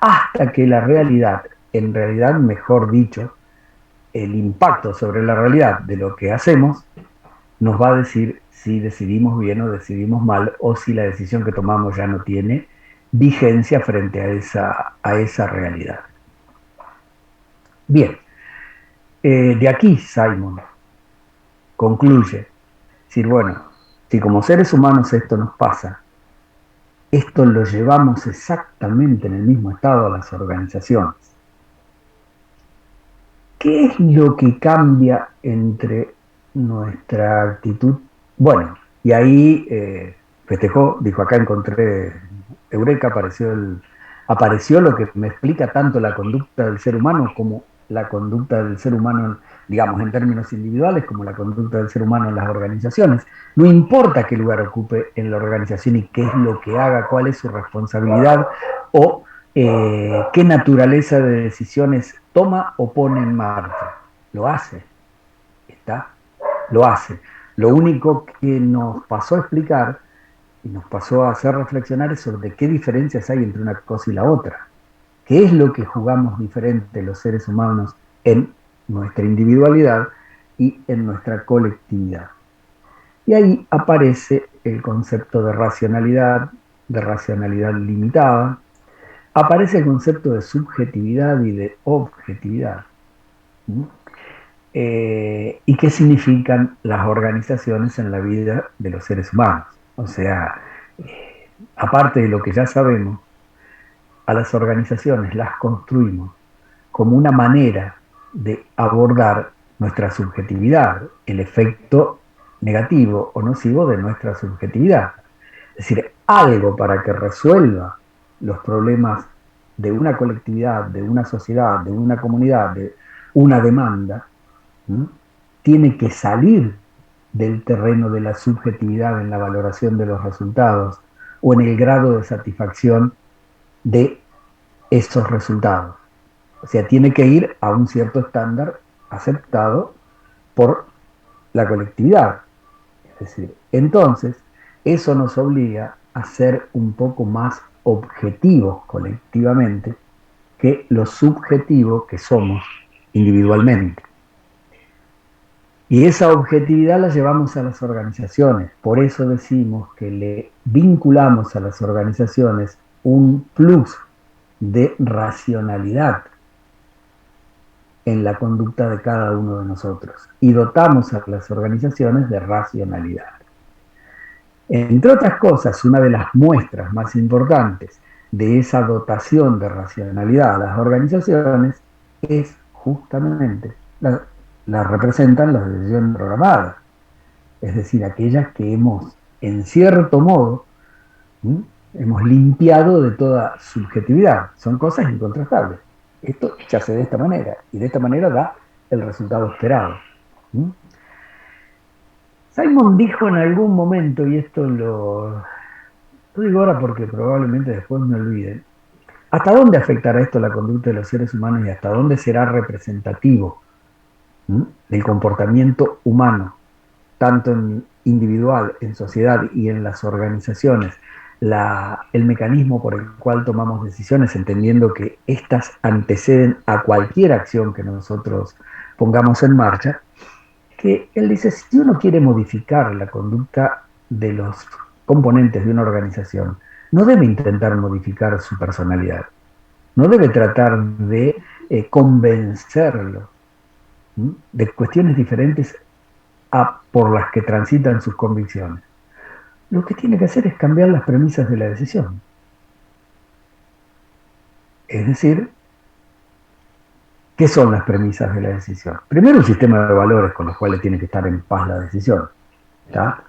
Hasta que la realidad, en realidad, mejor dicho, el impacto sobre la realidad de lo que hacemos, nos va a decir si decidimos bien o decidimos mal, o si la decisión que tomamos ya no tiene vigencia frente a esa realidad. Bien, de aquí Simon concluye, decir, bueno, si como seres humanos esto nos pasa, esto lo llevamos exactamente en el mismo estado a las organizaciones. ¿Qué es lo que cambia entre nuestra actitud? Bueno, y ahí festejó, dijo, acá encontré, Eureka, apareció lo que me explica tanto la conducta del ser humano como la conducta del ser humano, digamos, en términos individuales, como la conducta del ser humano en las organizaciones. No importa qué lugar ocupe en la organización y qué es lo que haga, cuál es su responsabilidad o qué naturaleza de decisiones toma o pone en marcha. Lo hace, ¿está? Lo hace. Lo único que nos pasó a explicar y nos pasó a hacer reflexionar es sobre qué diferencias hay entre una cosa y la otra. ¿Qué es lo que jugamos diferente los seres humanos en nuestra individualidad y en nuestra colectividad? Y ahí aparece el concepto de racionalidad limitada, aparece el concepto de subjetividad y de objetividad. ¿Y qué significan las organizaciones en la vida de los seres humanos? O sea, aparte de lo que ya sabemos, a las organizaciones las construimos como una manera de abordar nuestra subjetividad, el efecto negativo o nocivo de nuestra subjetividad. Es decir, algo para que resuelva los problemas de una colectividad, de una sociedad, de una comunidad, de una demanda, tiene que salir del terreno de la subjetividad en la valoración de los resultados o en el grado de satisfacción de esos resultados. O sea, tiene que ir a un cierto estándar aceptado por la colectividad. Es decir, entonces, eso nos obliga a ser un poco más objetivos colectivamente que lo subjetivo que somos individualmente. Y esa objetividad la llevamos a las organizaciones. Por eso decimos que le vinculamos a las organizaciones un plus de racionalidad en la conducta de cada uno de nosotros y dotamos a las organizaciones de racionalidad. Entre otras cosas, una de las muestras más importantes de esa dotación de racionalidad a las organizaciones es justamente la representan las decisiones programadas, es decir, aquellas que hemos, en cierto modo, hemos limpiado de toda subjetividad. Son cosas incontrastables. Esto se hace de esta manera y de esta manera da el resultado esperado. Simon dijo en algún momento, y esto lo digo ahora porque probablemente después me olviden, ¿hasta dónde afectará esto la conducta de los seres humanos y hasta dónde será representativo del comportamiento humano, tanto en individual, en sociedad y en las organizaciones, el mecanismo por el cual tomamos decisiones, entendiendo que éstas anteceden a cualquier acción que nosotros pongamos en marcha? Que él dice, si uno quiere modificar la conducta de los componentes de una organización, no debe intentar modificar su personalidad, no debe tratar de convencerlo de cuestiones diferentes por las que transitan sus convicciones. Lo que tiene que hacer es cambiar las premisas de la decisión. Es decir, ¿qué son las premisas de la decisión? Primero, un sistema de valores con los cuales tiene que estar en paz la decisión. ¿Tá?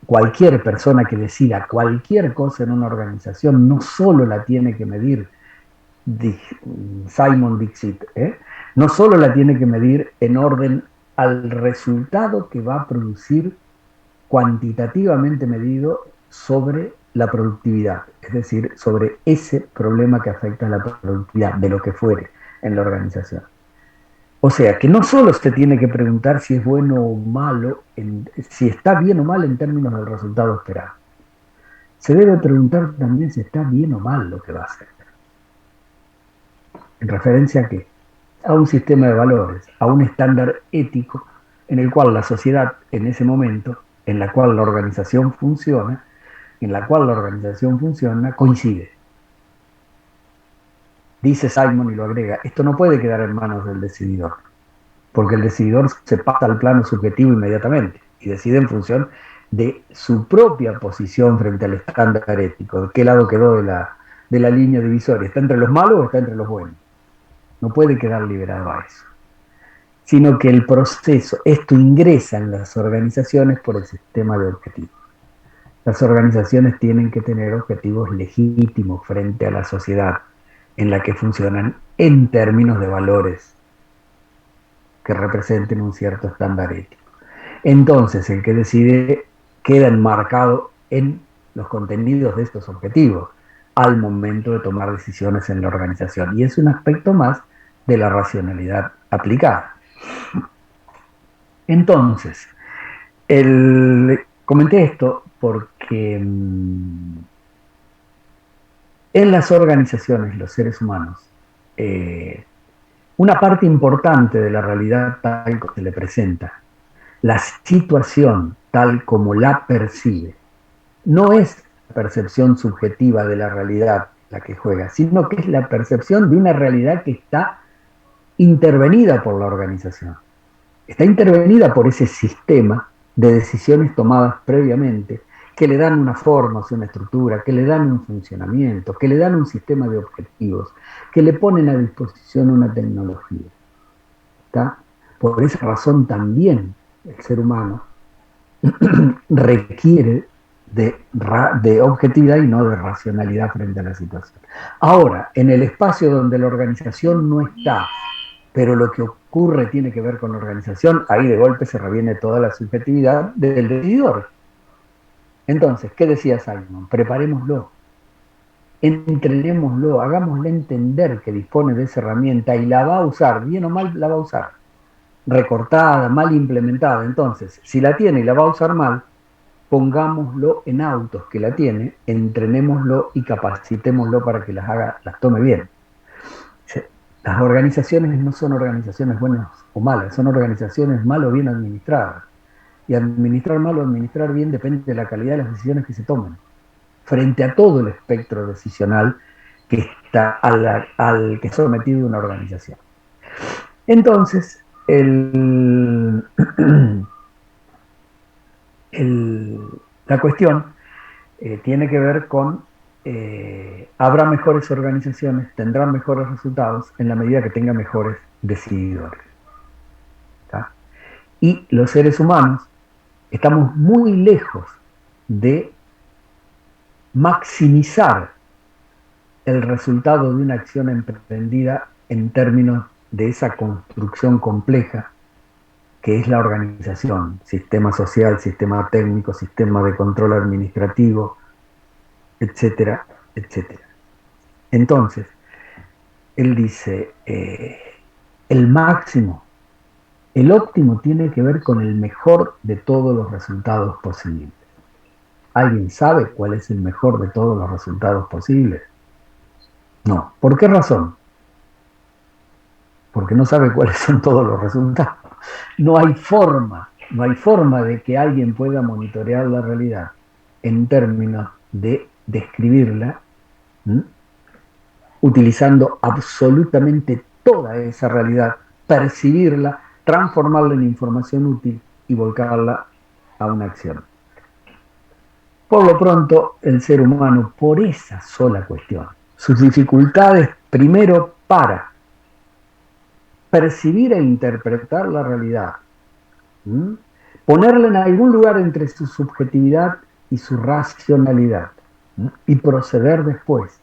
Cualquier persona que decida cualquier cosa en una organización no solo la tiene que medir, Simon Dixit, no solo la tiene que medir en orden al resultado que va a producir cuantitativamente medido sobre la productividad, es decir, sobre ese problema que afecta a la productividad de lo que fuere en la organización. O sea, que no solo se tiene que preguntar si es bueno o malo, si está bien o mal en términos del resultado esperado. Se debe preguntar también si está bien o mal lo que va a hacer. ¿En referencia a qué? A un sistema de valores, a un estándar ético en el cual la sociedad, en ese momento, en la cual la organización funciona, coincide. dice Simon y lo agrega, esto no puede quedar en manos del decididor, porque el decididor se pasa al plano subjetivo inmediatamente y decide en función de su propia posición frente al estándar ético, de qué lado quedó de la línea divisoria, ¿está entre los malos o está entre los buenos? No puede quedar liberado a eso, sino que el proceso, esto ingresa en las organizaciones por el sistema de objetivos. Las organizaciones tienen que tener objetivos legítimos frente a la sociedad en la que funcionan en términos de valores que representen un cierto estándar ético. Entonces, el que decide queda enmarcado en los contenidos de estos objetivos al momento de tomar decisiones en la organización. Y es un aspecto más de la racionalidad aplicada. Entonces, comenté esto porque en las organizaciones, los seres humanos, una parte importante de la realidad tal como se le presenta, la situación tal como la percibe, no es la percepción subjetiva de la realidad la que juega, sino que es la percepción de una realidad que está intervenida por la organización. Está intervenida por ese sistema de decisiones tomadas previamente que le dan una forma, una estructura, que le dan un funcionamiento, que le dan un sistema de objetivos, que le ponen a disposición una tecnología. ¿Está? Por esa razón también el ser humano requiere de objetividad y no de racionalidad frente a la situación. Ahora, en el espacio donde la organización no está, pero lo que ocurre tiene que ver con la organización, ahí de golpe se reviene toda la subjetividad del decididor. Entonces, ¿qué decía Simon? Preparémoslo, entrenémoslo, hagámosle entender que dispone de esa herramienta y la va a usar, bien o mal la va a usar, recortada, mal implementada. Entonces, si la tiene y la va a usar mal, pongámoslo en autos que la tiene, entrenémoslo y capacitémoslo para que las tome bien. Las organizaciones no son organizaciones buenas o malas, son organizaciones mal o bien administradas. Y administrar mal o administrar bien depende de la calidad de las decisiones que se tomen, frente a todo el espectro decisional que está al que es sometido una organización. Entonces, la cuestión tiene que ver con habrá mejores organizaciones, tendrán mejores resultados en la medida que tengan mejores decididores. ¿Tá? Y los seres humanos estamos muy lejos de maximizar el resultado de una acción emprendida en términos de esa construcción compleja que es la organización, sistema social, sistema técnico, sistema de control administrativo, etcétera, etcétera. Entonces, él dice, el máximo, el óptimo tiene que ver con el mejor de todos los resultados posibles. ¿Alguien sabe cuál es el mejor de todos los resultados posibles? No. ¿Por qué razón? Porque no sabe cuáles son todos los resultados. No hay forma de que alguien pueda monitorear la realidad en términos de describirla, utilizando absolutamente toda esa realidad, percibirla, transformarla en información útil y volcarla a una acción. Por lo pronto, el ser humano, por esa sola cuestión, sus dificultades primero para percibir e interpretar la realidad, ponerla en algún lugar entre su subjetividad y su racionalidad, y proceder después,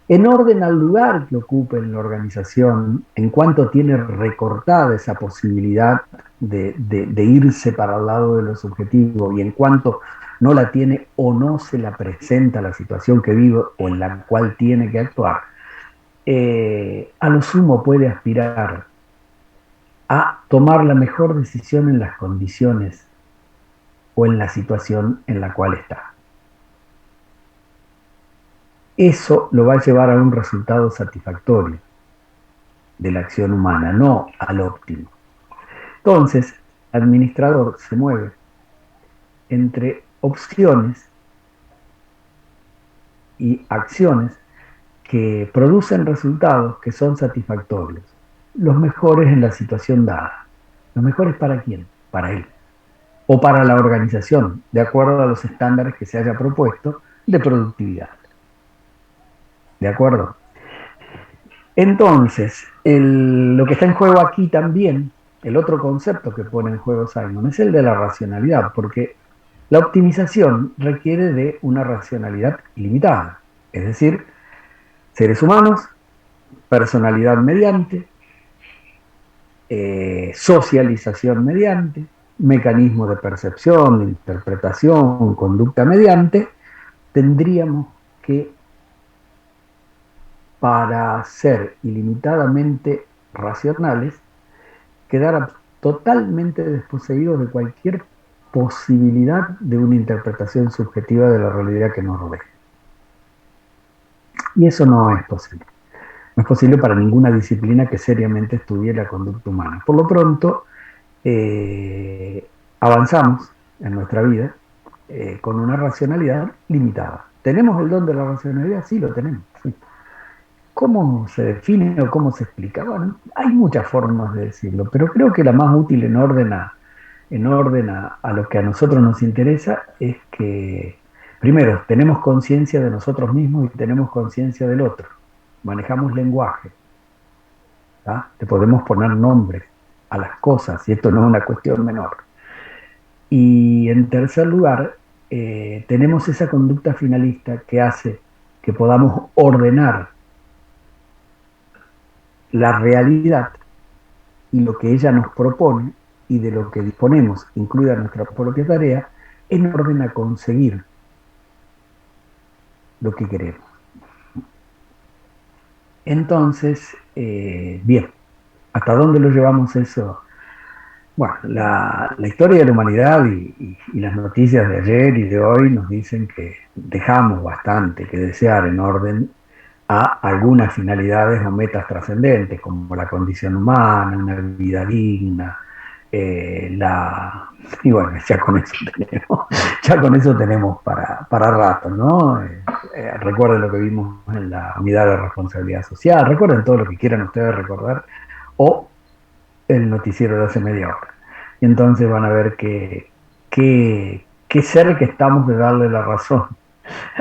en orden al lugar que ocupe en la organización, en cuanto tiene recortada esa posibilidad de irse para el lado de los objetivos y en cuanto no la tiene o no se la presenta la situación que vive o en la cual tiene que actuar, a lo sumo puede aspirar a tomar la mejor decisión en las condiciones o en la situación en la cual está. Eso lo va a llevar a un resultado satisfactorio de la acción humana, no al óptimo. Entonces, el administrador se mueve entre opciones y acciones que producen resultados que son satisfactorios, los mejores en la situación dada. ¿Los mejores para quién? Para él. O para la organización, de acuerdo a los estándares que se haya propuesto de productividad. ¿De acuerdo? Entonces, lo que está en juego aquí también, el otro concepto que pone en juego Simon, es el de la racionalidad, porque la optimización requiere de una racionalidad limitada, es decir, seres humanos, personalidad mediante, socialización mediante, mecanismo de percepción, de interpretación, conducta mediante, tendríamos que, para ser ilimitadamente racionales, quedar totalmente desposeídos de cualquier posibilidad de una interpretación subjetiva de la realidad que nos rodea. Y eso no es posible. No es posible para ninguna disciplina que seriamente estudie la conducta humana. Por lo pronto, avanzamos en nuestra vida con una racionalidad limitada. ¿Tenemos el don de la racionalidad? Sí, lo tenemos. Sí. ¿Cómo se define o cómo se explica? Bueno, hay muchas formas de decirlo, pero creo que la más útil en orden a lo que a nosotros nos interesa es que, primero, tenemos conciencia de nosotros mismos y tenemos conciencia del otro. Manejamos lenguaje. ¿tá? Le podemos poner nombre a las cosas y esto no es una cuestión menor. Y en tercer lugar, tenemos esa conducta finalista que hace que podamos ordenar la realidad y lo que ella nos propone y de lo que disponemos, incluida nuestra propia tarea, en orden a conseguir lo que queremos. Entonces, bien, ¿hasta dónde lo llevamos eso? Bueno, la historia de la humanidad y las noticias de ayer y de hoy nos dicen que dejamos bastante que desear en orden a algunas finalidades o metas trascendentes, como la condición humana, una vida digna, y bueno, ya con eso tenemos para rato, ¿no? Recuerden lo que vimos en la unidad de responsabilidad social, recuerden todo lo que quieran ustedes recordar, o el noticiero de hace media hora. Y entonces van a ver qué cerca estamos de darle la razón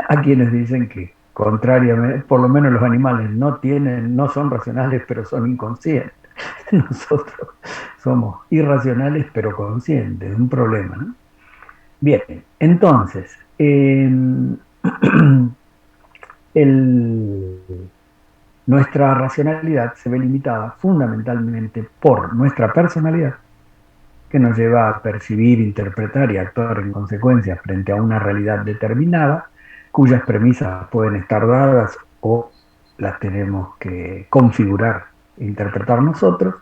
a quienes dicen que, contrariamente, por lo menos los animales no son racionales, pero son inconscientes. Nosotros somos irracionales, pero conscientes de un problema, ¿no? Bien, entonces, nuestra racionalidad se ve limitada fundamentalmente por nuestra personalidad, que nos lleva a percibir, interpretar y actuar en consecuencia frente a una realidad determinada, cuyas premisas pueden estar dadas o las tenemos que configurar e interpretar nosotros,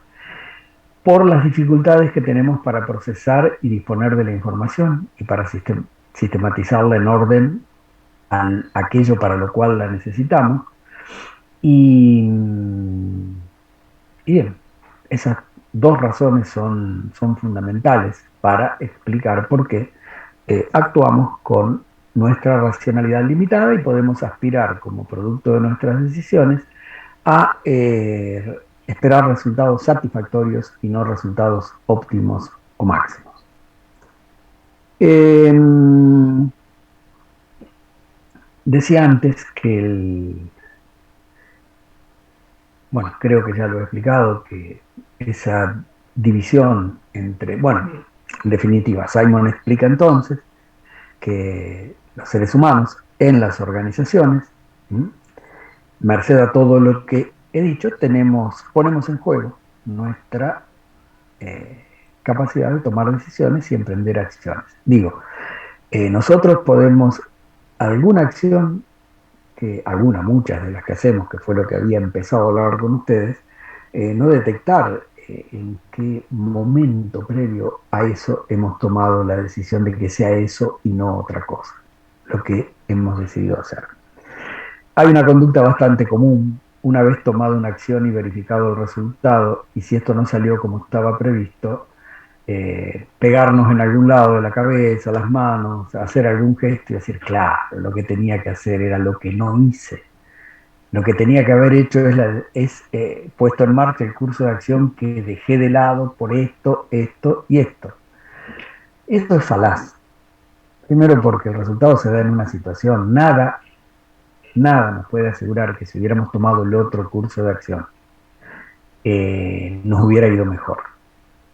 por las dificultades que tenemos para procesar y disponer de la información y para sistematizarla en orden a aquello para lo cual la necesitamos. Y bien, esas dos razones son fundamentales para explicar por qué actuamos con nuestra racionalidad limitada y podemos aspirar, como producto de nuestras decisiones, a esperar resultados satisfactorios y no resultados óptimos o máximos. Decía antes que bueno, creo que ya lo he explicado, que esa división entre, bueno, en definitiva, Simon explica entonces que los seres humanos en las organizaciones, merced a todo lo que he dicho, ponemos en juego nuestra capacidad de tomar decisiones y emprender acciones. Digo, nosotros podemos, alguna acción, muchas de las que hacemos, que fue lo que había empezado a hablar con ustedes, no detectar en qué momento previo a eso hemos tomado la decisión de que sea eso y no otra cosa, lo que hemos decidido hacer. Hay una conducta bastante común, una vez tomado una acción y verificado el resultado, y si esto no salió como estaba previsto, pegarnos en algún lado de la cabeza, las manos, hacer algún gesto y decir, claro, lo que tenía que hacer era lo que no hice. Lo que tenía que haber hecho es puesto en marcha el curso de acción que dejé de lado por esto, esto y esto. Esto es falaz. Primero porque el resultado se da en una situación. Nada nos puede asegurar que si hubiéramos tomado el otro curso de acción, nos hubiera ido mejor.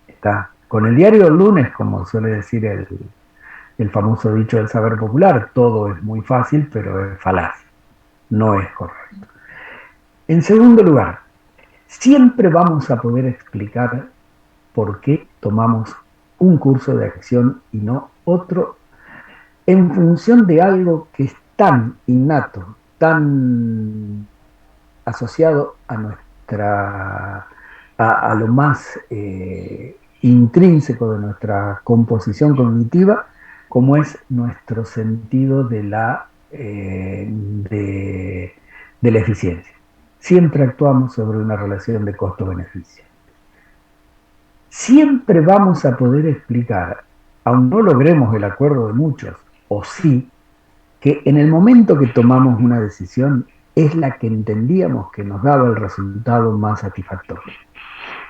¿Está? Con el diario del lunes, como suele decir el famoso dicho del saber popular, todo es muy fácil, pero es falaz. No es correcto. En segundo lugar, siempre vamos a poder explicar por qué tomamos un curso de acción y no otro, en función de algo que es tan innato, tan asociado a a lo más intrínseco de nuestra composición cognitiva, como es nuestro sentido de la eficiencia. Siempre actuamos sobre una relación de costo-beneficio. Siempre vamos a poder explicar, aun no logremos el acuerdo de muchos, o sí, que en el momento que tomamos una decisión es la que entendíamos que nos daba el resultado más satisfactorio.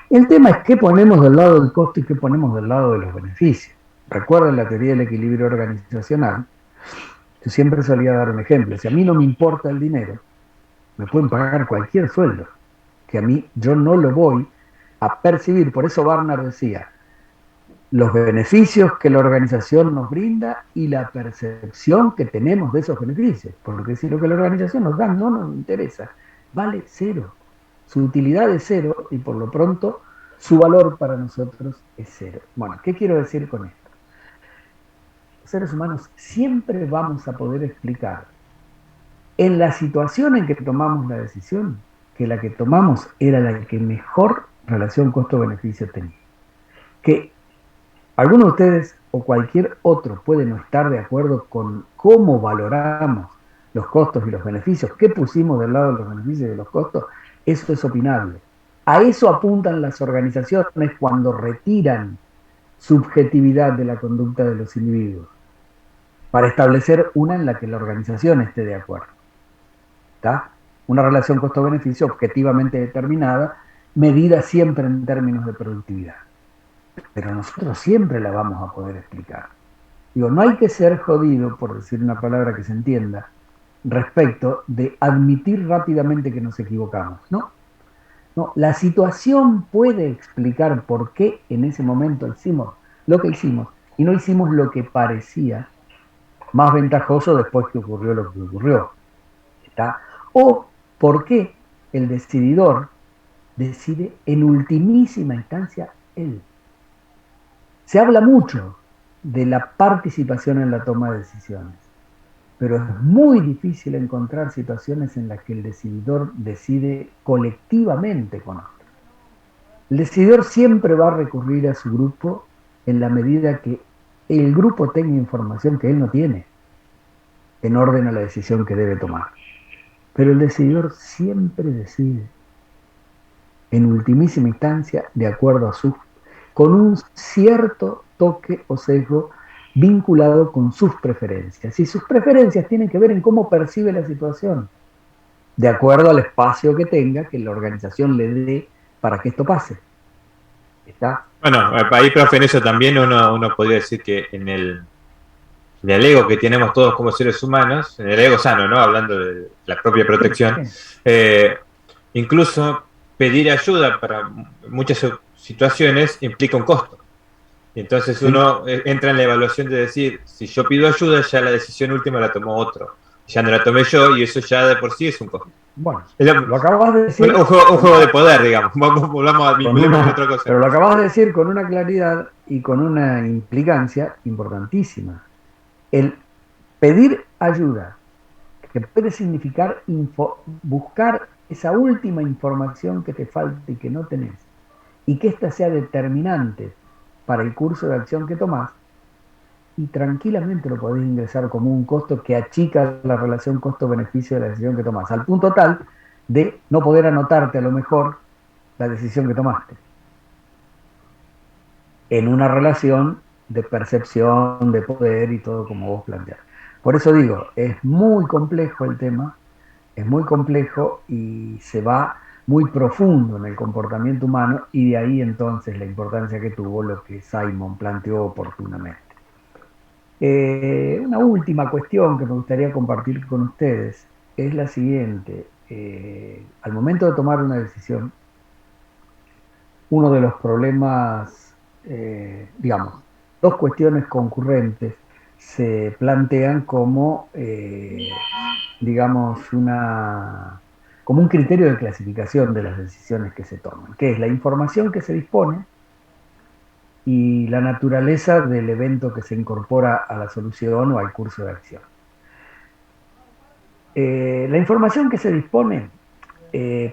El tema es qué ponemos del lado del costo y qué ponemos del lado de los beneficios. Recuerden la teoría del equilibrio organizacional. Yo siempre solía dar un ejemplo. Si a mí no me importa el dinero, me pueden pagar cualquier sueldo, que a mí yo no lo voy a percibir. Por eso Barnard decía, los beneficios que la organización nos brinda y la percepción que tenemos de esos beneficios. Porque si lo que la organización nos da no nos interesa, vale cero. Su utilidad es cero y por lo pronto su valor para nosotros es cero. Bueno, ¿qué quiero decir con esto? Los seres humanos siempre vamos a poder explicar en la situación en que tomamos la decisión que la que tomamos era la que mejor relación costo-beneficio tenía. Que algunos de ustedes o cualquier otro puede no estar de acuerdo con cómo valoramos los costos y los beneficios, qué pusimos del lado de los beneficios y de los costos, eso es opinable. A eso apuntan las organizaciones cuando retiran subjetividad de la conducta de los individuos, para establecer una en la que la organización esté de acuerdo. ¿Está? Una relación costo-beneficio objetivamente determinada, medida siempre en términos de productividad. Pero nosotros siempre la vamos a poder explicar. Digo, no hay que ser jodido, por decir una palabra que se entienda, respecto de admitir rápidamente que nos equivocamos, ¿no? No, la situación puede explicar por qué en ese momento hicimos lo que hicimos y no hicimos lo que parecía más ventajoso después que ocurrió lo que ocurrió. ¿Está? O por qué el decididor decide en ultimísima instancia él. Se habla mucho de la participación en la toma de decisiones, pero es muy difícil encontrar situaciones en las que el decididor decide colectivamente con otros. El decididor siempre va a recurrir a su grupo en la medida que el grupo tenga información que él no tiene, en orden a la decisión que debe tomar. Pero el decididor siempre decide, en ultimísima instancia, de acuerdo a con un cierto toque o sesgo vinculado con sus preferencias. Y sus preferencias tienen que ver en cómo percibe la situación, de acuerdo al espacio que tenga, que la organización le dé para que esto pase. ¿Está? Bueno, ahí, profe, en eso también uno podría decir que en el ego que tenemos todos como seres humanos, en el ego sano, ¿no? Hablando de la propia protección, incluso pedir ayuda para muchas situaciones implica un costo. Y entonces uno entra en la evaluación de decir, si yo pido ayuda, ya la decisión última la tomó otro. Ya no la tomé yo y eso ya de por sí es un costo. Bueno, lo acabas de decir. Un juego de poder, digamos. Volvamos a vincularlo con otra cosa. Pero lo acabas de decir con una claridad y con una implicancia importantísima. El pedir ayuda, que puede significar buscar esa última información que te falta y que no tenés, y que ésta sea determinante para el curso de acción que tomás, y tranquilamente lo podés ingresar como un costo que achica la relación costo-beneficio de la decisión que tomás, al punto tal de no poder anotarte a lo mejor la decisión que tomaste, en una relación de percepción, de poder y todo como vos planteás. Por eso digo, es muy complejo el tema, es muy complejo y se va muy profundo en el comportamiento humano, y de ahí entonces la importancia que tuvo lo que Simon planteó oportunamente. Una última cuestión que me gustaría compartir con ustedes es la siguiente. Al momento de tomar una decisión, uno de los problemas, digamos, dos cuestiones concurrentes se plantean como, digamos, como un criterio de clasificación de las decisiones que se toman, que es la información que se dispone y la naturaleza del evento que se incorpora a la solución o al curso de acción. La información que se dispone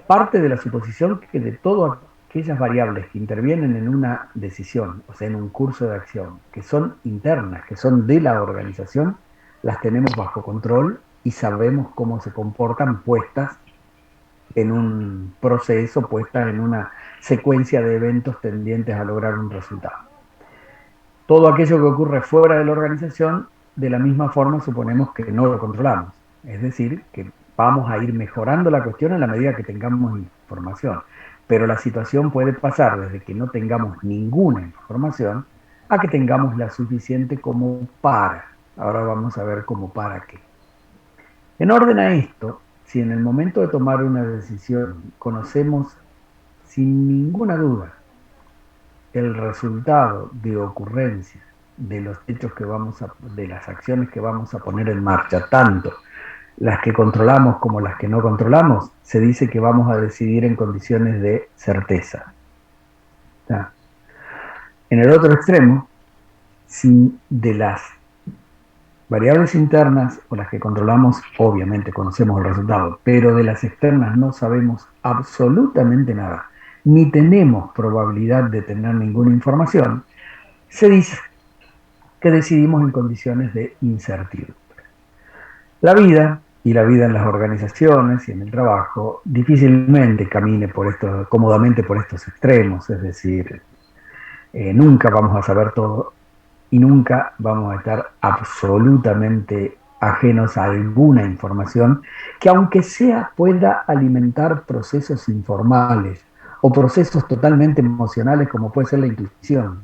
parte de la suposición que de todas aquellas variables que intervienen en una decisión, o sea, en un curso de acción, que son internas, que son de la organización, las tenemos bajo control y sabemos cómo se comportan puestas en un proceso, puestas en una secuencia de eventos tendientes a lograr un resultado. Todo aquello que ocurre fuera de la organización, de la misma forma suponemos que no lo controlamos. Es decir, que vamos a ir mejorando la cuestión en la medida que tengamos información. Pero la situación puede pasar desde que no tengamos ninguna información a que tengamos la suficiente como para. Ahora vamos a ver cómo para qué. En orden a esto, si en el momento de tomar una decisión conocemos sin ninguna duda el resultado de ocurrencia de los hechos de las acciones que vamos a poner en marcha, tanto las que controlamos como las que no controlamos, se dice que vamos a decidir en condiciones de certeza. ¿Está? En el otro extremo, si de las variables internas o las que controlamos, obviamente conocemos el resultado, pero de las externas no sabemos absolutamente nada, ni tenemos probabilidad de tener ninguna información, se dice que decidimos en condiciones de incertidumbre. La vida, y la vida en las organizaciones y en el trabajo, difícilmente camine cómodamente por estos extremos, es decir, nunca vamos a saber todo y nunca vamos a estar absolutamente ajenos a alguna información que, aunque sea, pueda alimentar procesos informales o procesos totalmente emocionales, como puede ser la intuición.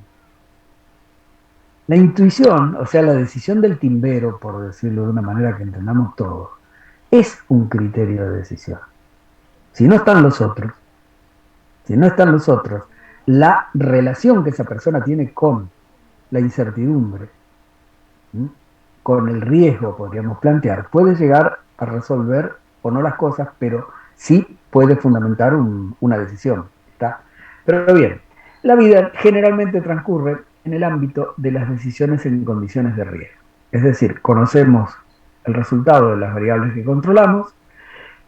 La intuición, o sea, la decisión del timbero, por decirlo de una manera que entendamos todos, es un criterio de decisión. Si no están los otros, la relación que esa persona tiene con la incertidumbre, con el riesgo, podríamos plantear, puede llegar a resolver o no las cosas, pero sí puede fundamentar una decisión. ¿Está? Pero bien, la vida generalmente transcurre en el ámbito de las decisiones en condiciones de riesgo. Es decir, conocemos el resultado de las variables que controlamos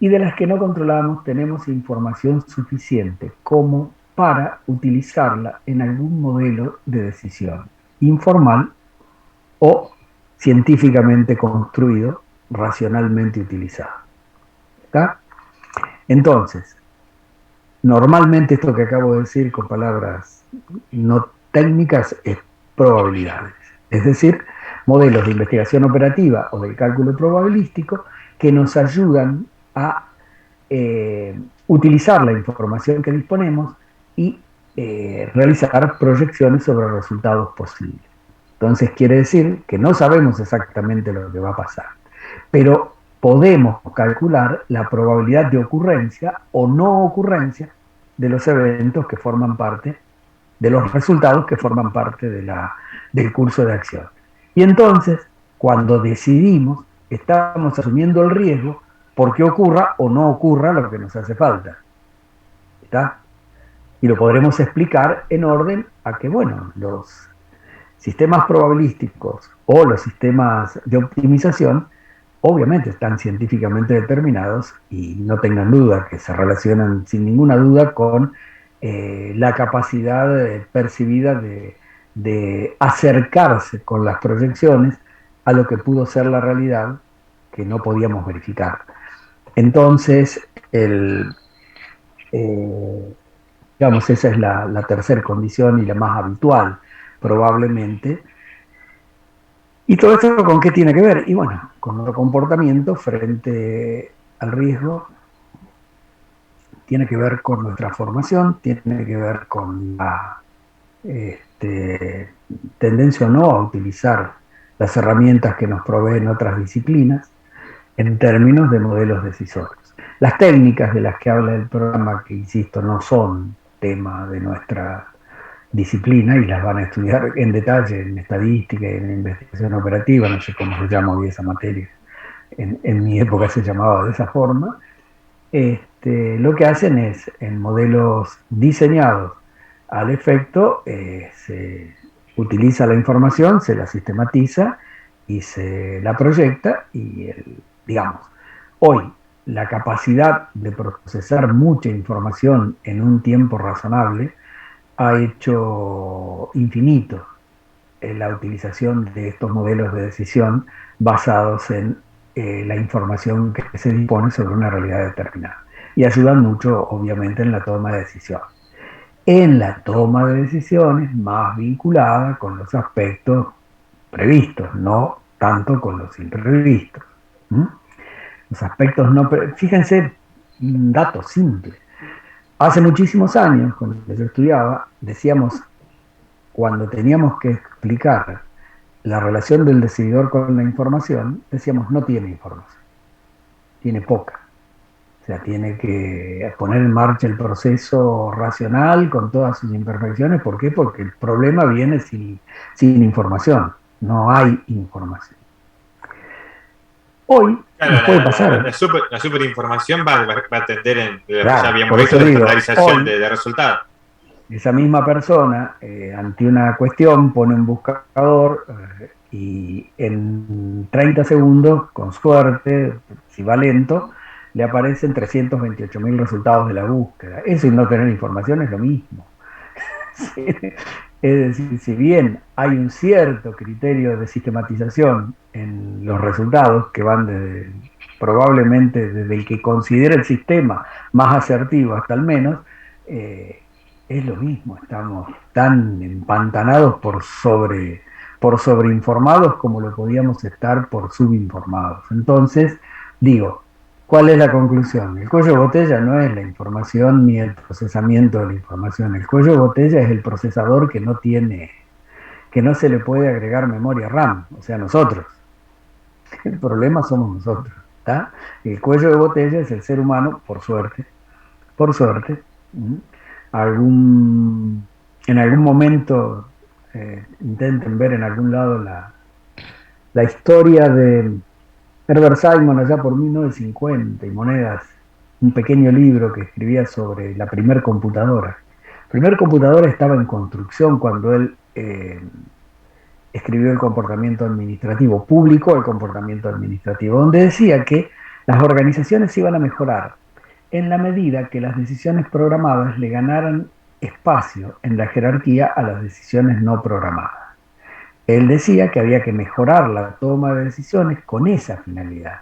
y de las que no controlamos tenemos información suficiente como para utilizarla en algún modelo de decisión informal o científicamente construido, racionalmente utilizado. ¿Está? Entonces, normalmente esto que acabo de decir con palabras no técnicas es probabilidades, es decir, modelos de investigación operativa o del cálculo probabilístico que nos ayudan a utilizar la información que disponemos y realizar proyecciones sobre resultados posibles. Entonces quiere decir que no sabemos exactamente lo que va a pasar, pero podemos calcular la probabilidad de ocurrencia o no ocurrencia de los eventos que forman parte, de los resultados que forman parte del curso de acción. Y entonces, cuando decidimos, estamos asumiendo el riesgo porque ocurra o no ocurra lo que nos hace falta. ¿Está? Y lo podremos explicar en orden a que, bueno, los sistemas probabilísticos o los sistemas de optimización obviamente están científicamente determinados y no tengan duda que se relacionan sin ninguna duda con la capacidad percibida de acercarse con las proyecciones a lo que pudo ser la realidad que no podíamos verificar. Entonces, digamos, esa es la tercera condición y la más habitual, probablemente. ¿Y todo esto con qué tiene que ver? Y bueno, con nuestro comportamiento frente al riesgo tiene que ver con nuestra formación, tiene que ver con la tendencia o no a utilizar las herramientas que nos proveen otras disciplinas en términos de modelos decisorios. Las técnicas de las que habla el programa, que insisto, no son tema de nuestra disciplina y las van a estudiar en detalle en estadística y en investigación operativa, no sé cómo se llama hoy esa materia, en mi época se llamaba de esa forma. Lo que hacen es, en modelos diseñados al efecto, se utiliza la información, se la sistematiza y se la proyecta y, digamos, hoy la capacidad de procesar mucha información en un tiempo razonable ha hecho infinito la utilización de estos modelos de decisión basados en la información que se dispone sobre una realidad determinada. Y ayudan mucho, obviamente, en la toma de decisiones. En la toma de decisiones más vinculada con los aspectos previstos, no tanto con los imprevistos. ¿Mm? Los aspectos no... Fíjense, un dato simple. Hace muchísimos años, cuando yo estudiaba, decíamos, cuando teníamos que explicar la relación del decididor con la información, decíamos, no tiene información, tiene poca. O sea, tiene que poner en marcha el proceso racional con todas sus imperfecciones. ¿Por qué? Porque el problema viene sin información, no hay información. Hoy nos puede pasar. La superinformación va a atender en lo que Claro, ya habíamos por visto, eso la digo, estandarización hoy, de resultados. esa misma persona, ante una cuestión, pone un buscador y en 30 segundos, con suerte, si va lento, le aparecen 328.000 resultados de la búsqueda. Eso y no tener información es lo mismo. Sí. Es decir, si bien hay un cierto criterio de sistematización en los resultados que van desde, probablemente desde el que considera el sistema más asertivo hasta el menos, es lo mismo, estamos tan empantanados por sobreinformados como lo podíamos estar por subinformados. Entonces, digo, ¿cuál es la conclusión? El cuello de botella no es la información ni el procesamiento de la información. El cuello de botella es el procesador que no se le puede agregar memoria RAM, o sea, nosotros. El problema somos nosotros, ¿está? El cuello de botella es el ser humano, por suerte. En algún momento intenten ver en algún lado la historia de Herbert Simon allá por 1950 y Monedas, un pequeño libro que escribía sobre la primer computadora. La primer computadora estaba en construcción cuando él escribió el comportamiento administrativo, publicó el comportamiento administrativo, donde decía que las organizaciones iban a mejorar en la medida que las decisiones programadas le ganaran espacio en la jerarquía a las decisiones no programadas. Él decía que había que mejorar la toma de decisiones con esa finalidad,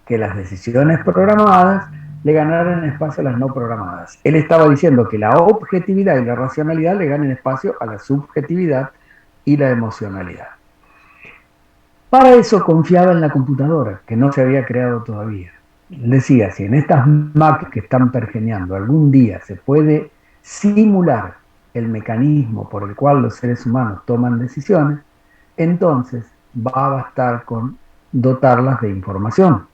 que las decisiones programadas le ganaran espacio a las no programadas. Él estaba diciendo que la objetividad y la racionalidad le ganen espacio a la subjetividad y la emocionalidad. Para eso confiaba en la computadora, que no se había creado todavía. Decía, si en estas Mac que están pergeñando algún día se puede simular el mecanismo por el cual los seres humanos toman decisiones, entonces va a bastar con dotarlas de información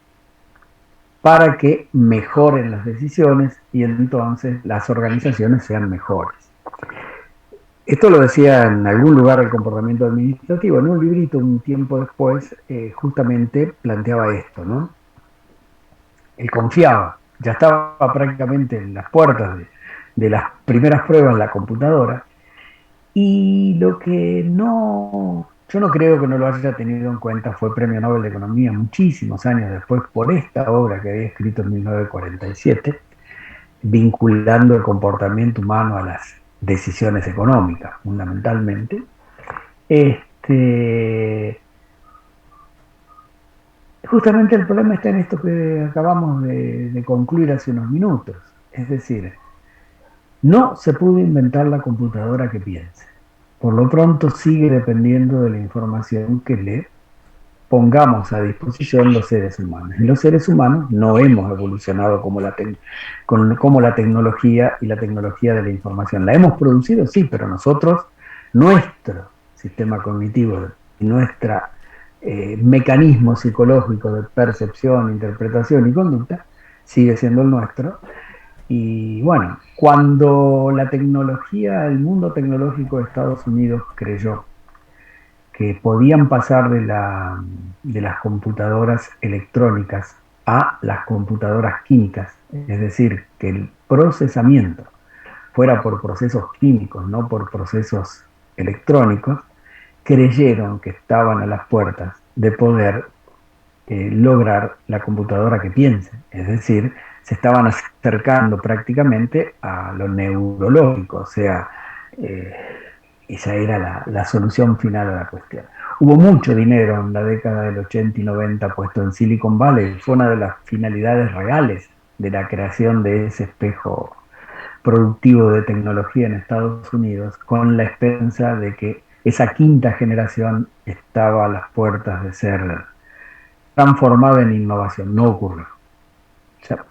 para que mejoren las decisiones y entonces las organizaciones sean mejores. Esto lo decía en algún lugar el comportamiento administrativo. En un librito un tiempo después justamente planteaba esto, ¿no? Él confiaba, ya estaba prácticamente en las puertas de las primeras pruebas la computadora, y lo que yo no creo que no lo haya tenido en cuenta fue Premio Nobel de Economía muchísimos años después por esta obra que había escrito en 1947, vinculando el comportamiento humano a las decisiones económicas, fundamentalmente. Justamente el problema está en esto que acabamos de concluir hace unos minutos. Es decir, no se pudo inventar la computadora que piense. Por lo pronto sigue dependiendo de la información que le pongamos a disposición los seres humanos. Y los seres humanos no hemos evolucionado como como la tecnología y la tecnología de la información. La hemos producido, sí, pero nosotros, nuestro sistema cognitivo y nuestro mecanismo psicológico de percepción, interpretación y conducta sigue siendo el nuestro. Y bueno, cuando la tecnología, el mundo tecnológico de Estados Unidos creyó que podían pasar de las computadoras electrónicas a las computadoras químicas, es decir, que el procesamiento fuera por procesos químicos, no por procesos electrónicos, creyeron que estaban a las puertas de poder lograr la computadora que piense, es decir, se estaban acercando prácticamente a lo neurológico, o sea, eh, esa era la solución final a la cuestión. Hubo mucho dinero en la década del 80 y 90 puesto en Silicon Valley, fue una de las finalidades reales de la creación de ese espejo productivo de tecnología en Estados Unidos, con la esperanza de que esa quinta generación estaba a las puertas de ser transformada en innovación. No ocurrió. O sea,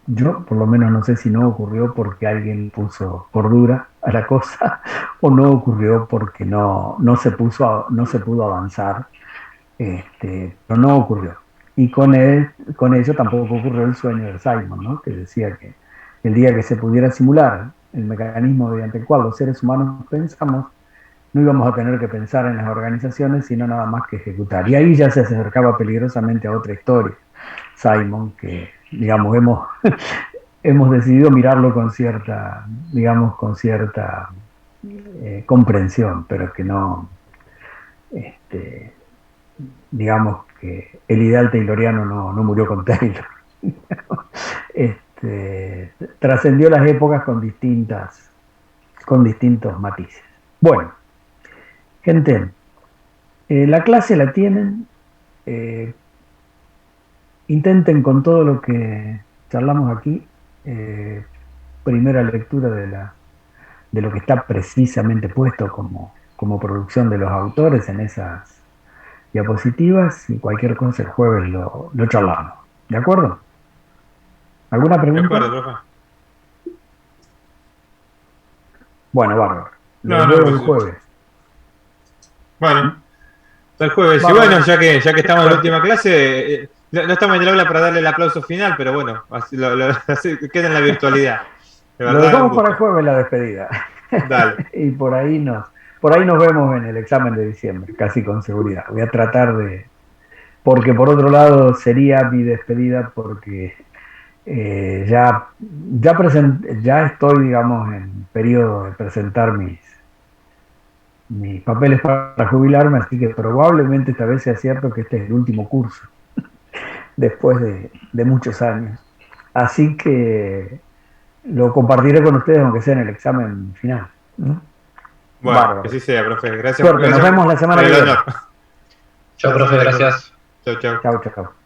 yo por lo menos no sé si no ocurrió porque alguien puso cordura a la cosa o no ocurrió porque no se pudo avanzar, pero no ocurrió. Y con ello tampoco ocurrió el sueño de Simon, ¿no? Que decía que el día que se pudiera simular el mecanismo mediante el cual los seres humanos pensamos, no íbamos a tener que pensar en las organizaciones, sino nada más que ejecutar. Y ahí ya se acercaba peligrosamente a otra historia, Simon, que, digamos, hemos decidido mirarlo con cierta, digamos, con cierta comprensión, pero que no, este, digamos que el ideal tayloriano no murió con Taylor. Trascendió las épocas con distintos matices. Bueno, gente, la clase la tienen, eh, intenten con todo lo que charlamos aquí, eh, primera lectura de lo que está precisamente puesto como producción de los autores en esas diapositivas y cualquier cosa el jueves lo charlamos. ¿De acuerdo? ¿Alguna De pregunta? acuerdo, profe. Bueno, bárbaro. No, Los no, veo el pues, jueves. bueno, hasta el jueves. Y Bárbaro. bueno, ya que estamos en la última clase, no estamos en el aula para darle el aplauso final, pero bueno, así queda en la virtualidad. De Lo verdad, un dejamos para el gusto. jueves la despedida. Dale. Y por ahí nos vemos en el examen de diciembre, casi con seguridad. Voy a tratar porque por otro lado sería mi despedida porque ya estoy, digamos, en periodo de presentar mis papeles para jubilarme, así que probablemente esta vez sea cierto que este es el último curso, después de muchos años. Así que lo compartiré con ustedes, aunque sea en el examen final. ¿No? Bueno, Bárbaro. que así sea, profe. Gracias. Suerte, nos vemos la semana por que el viene. honor. Chao, profe, gracias. Chau, chau. Chau, chau.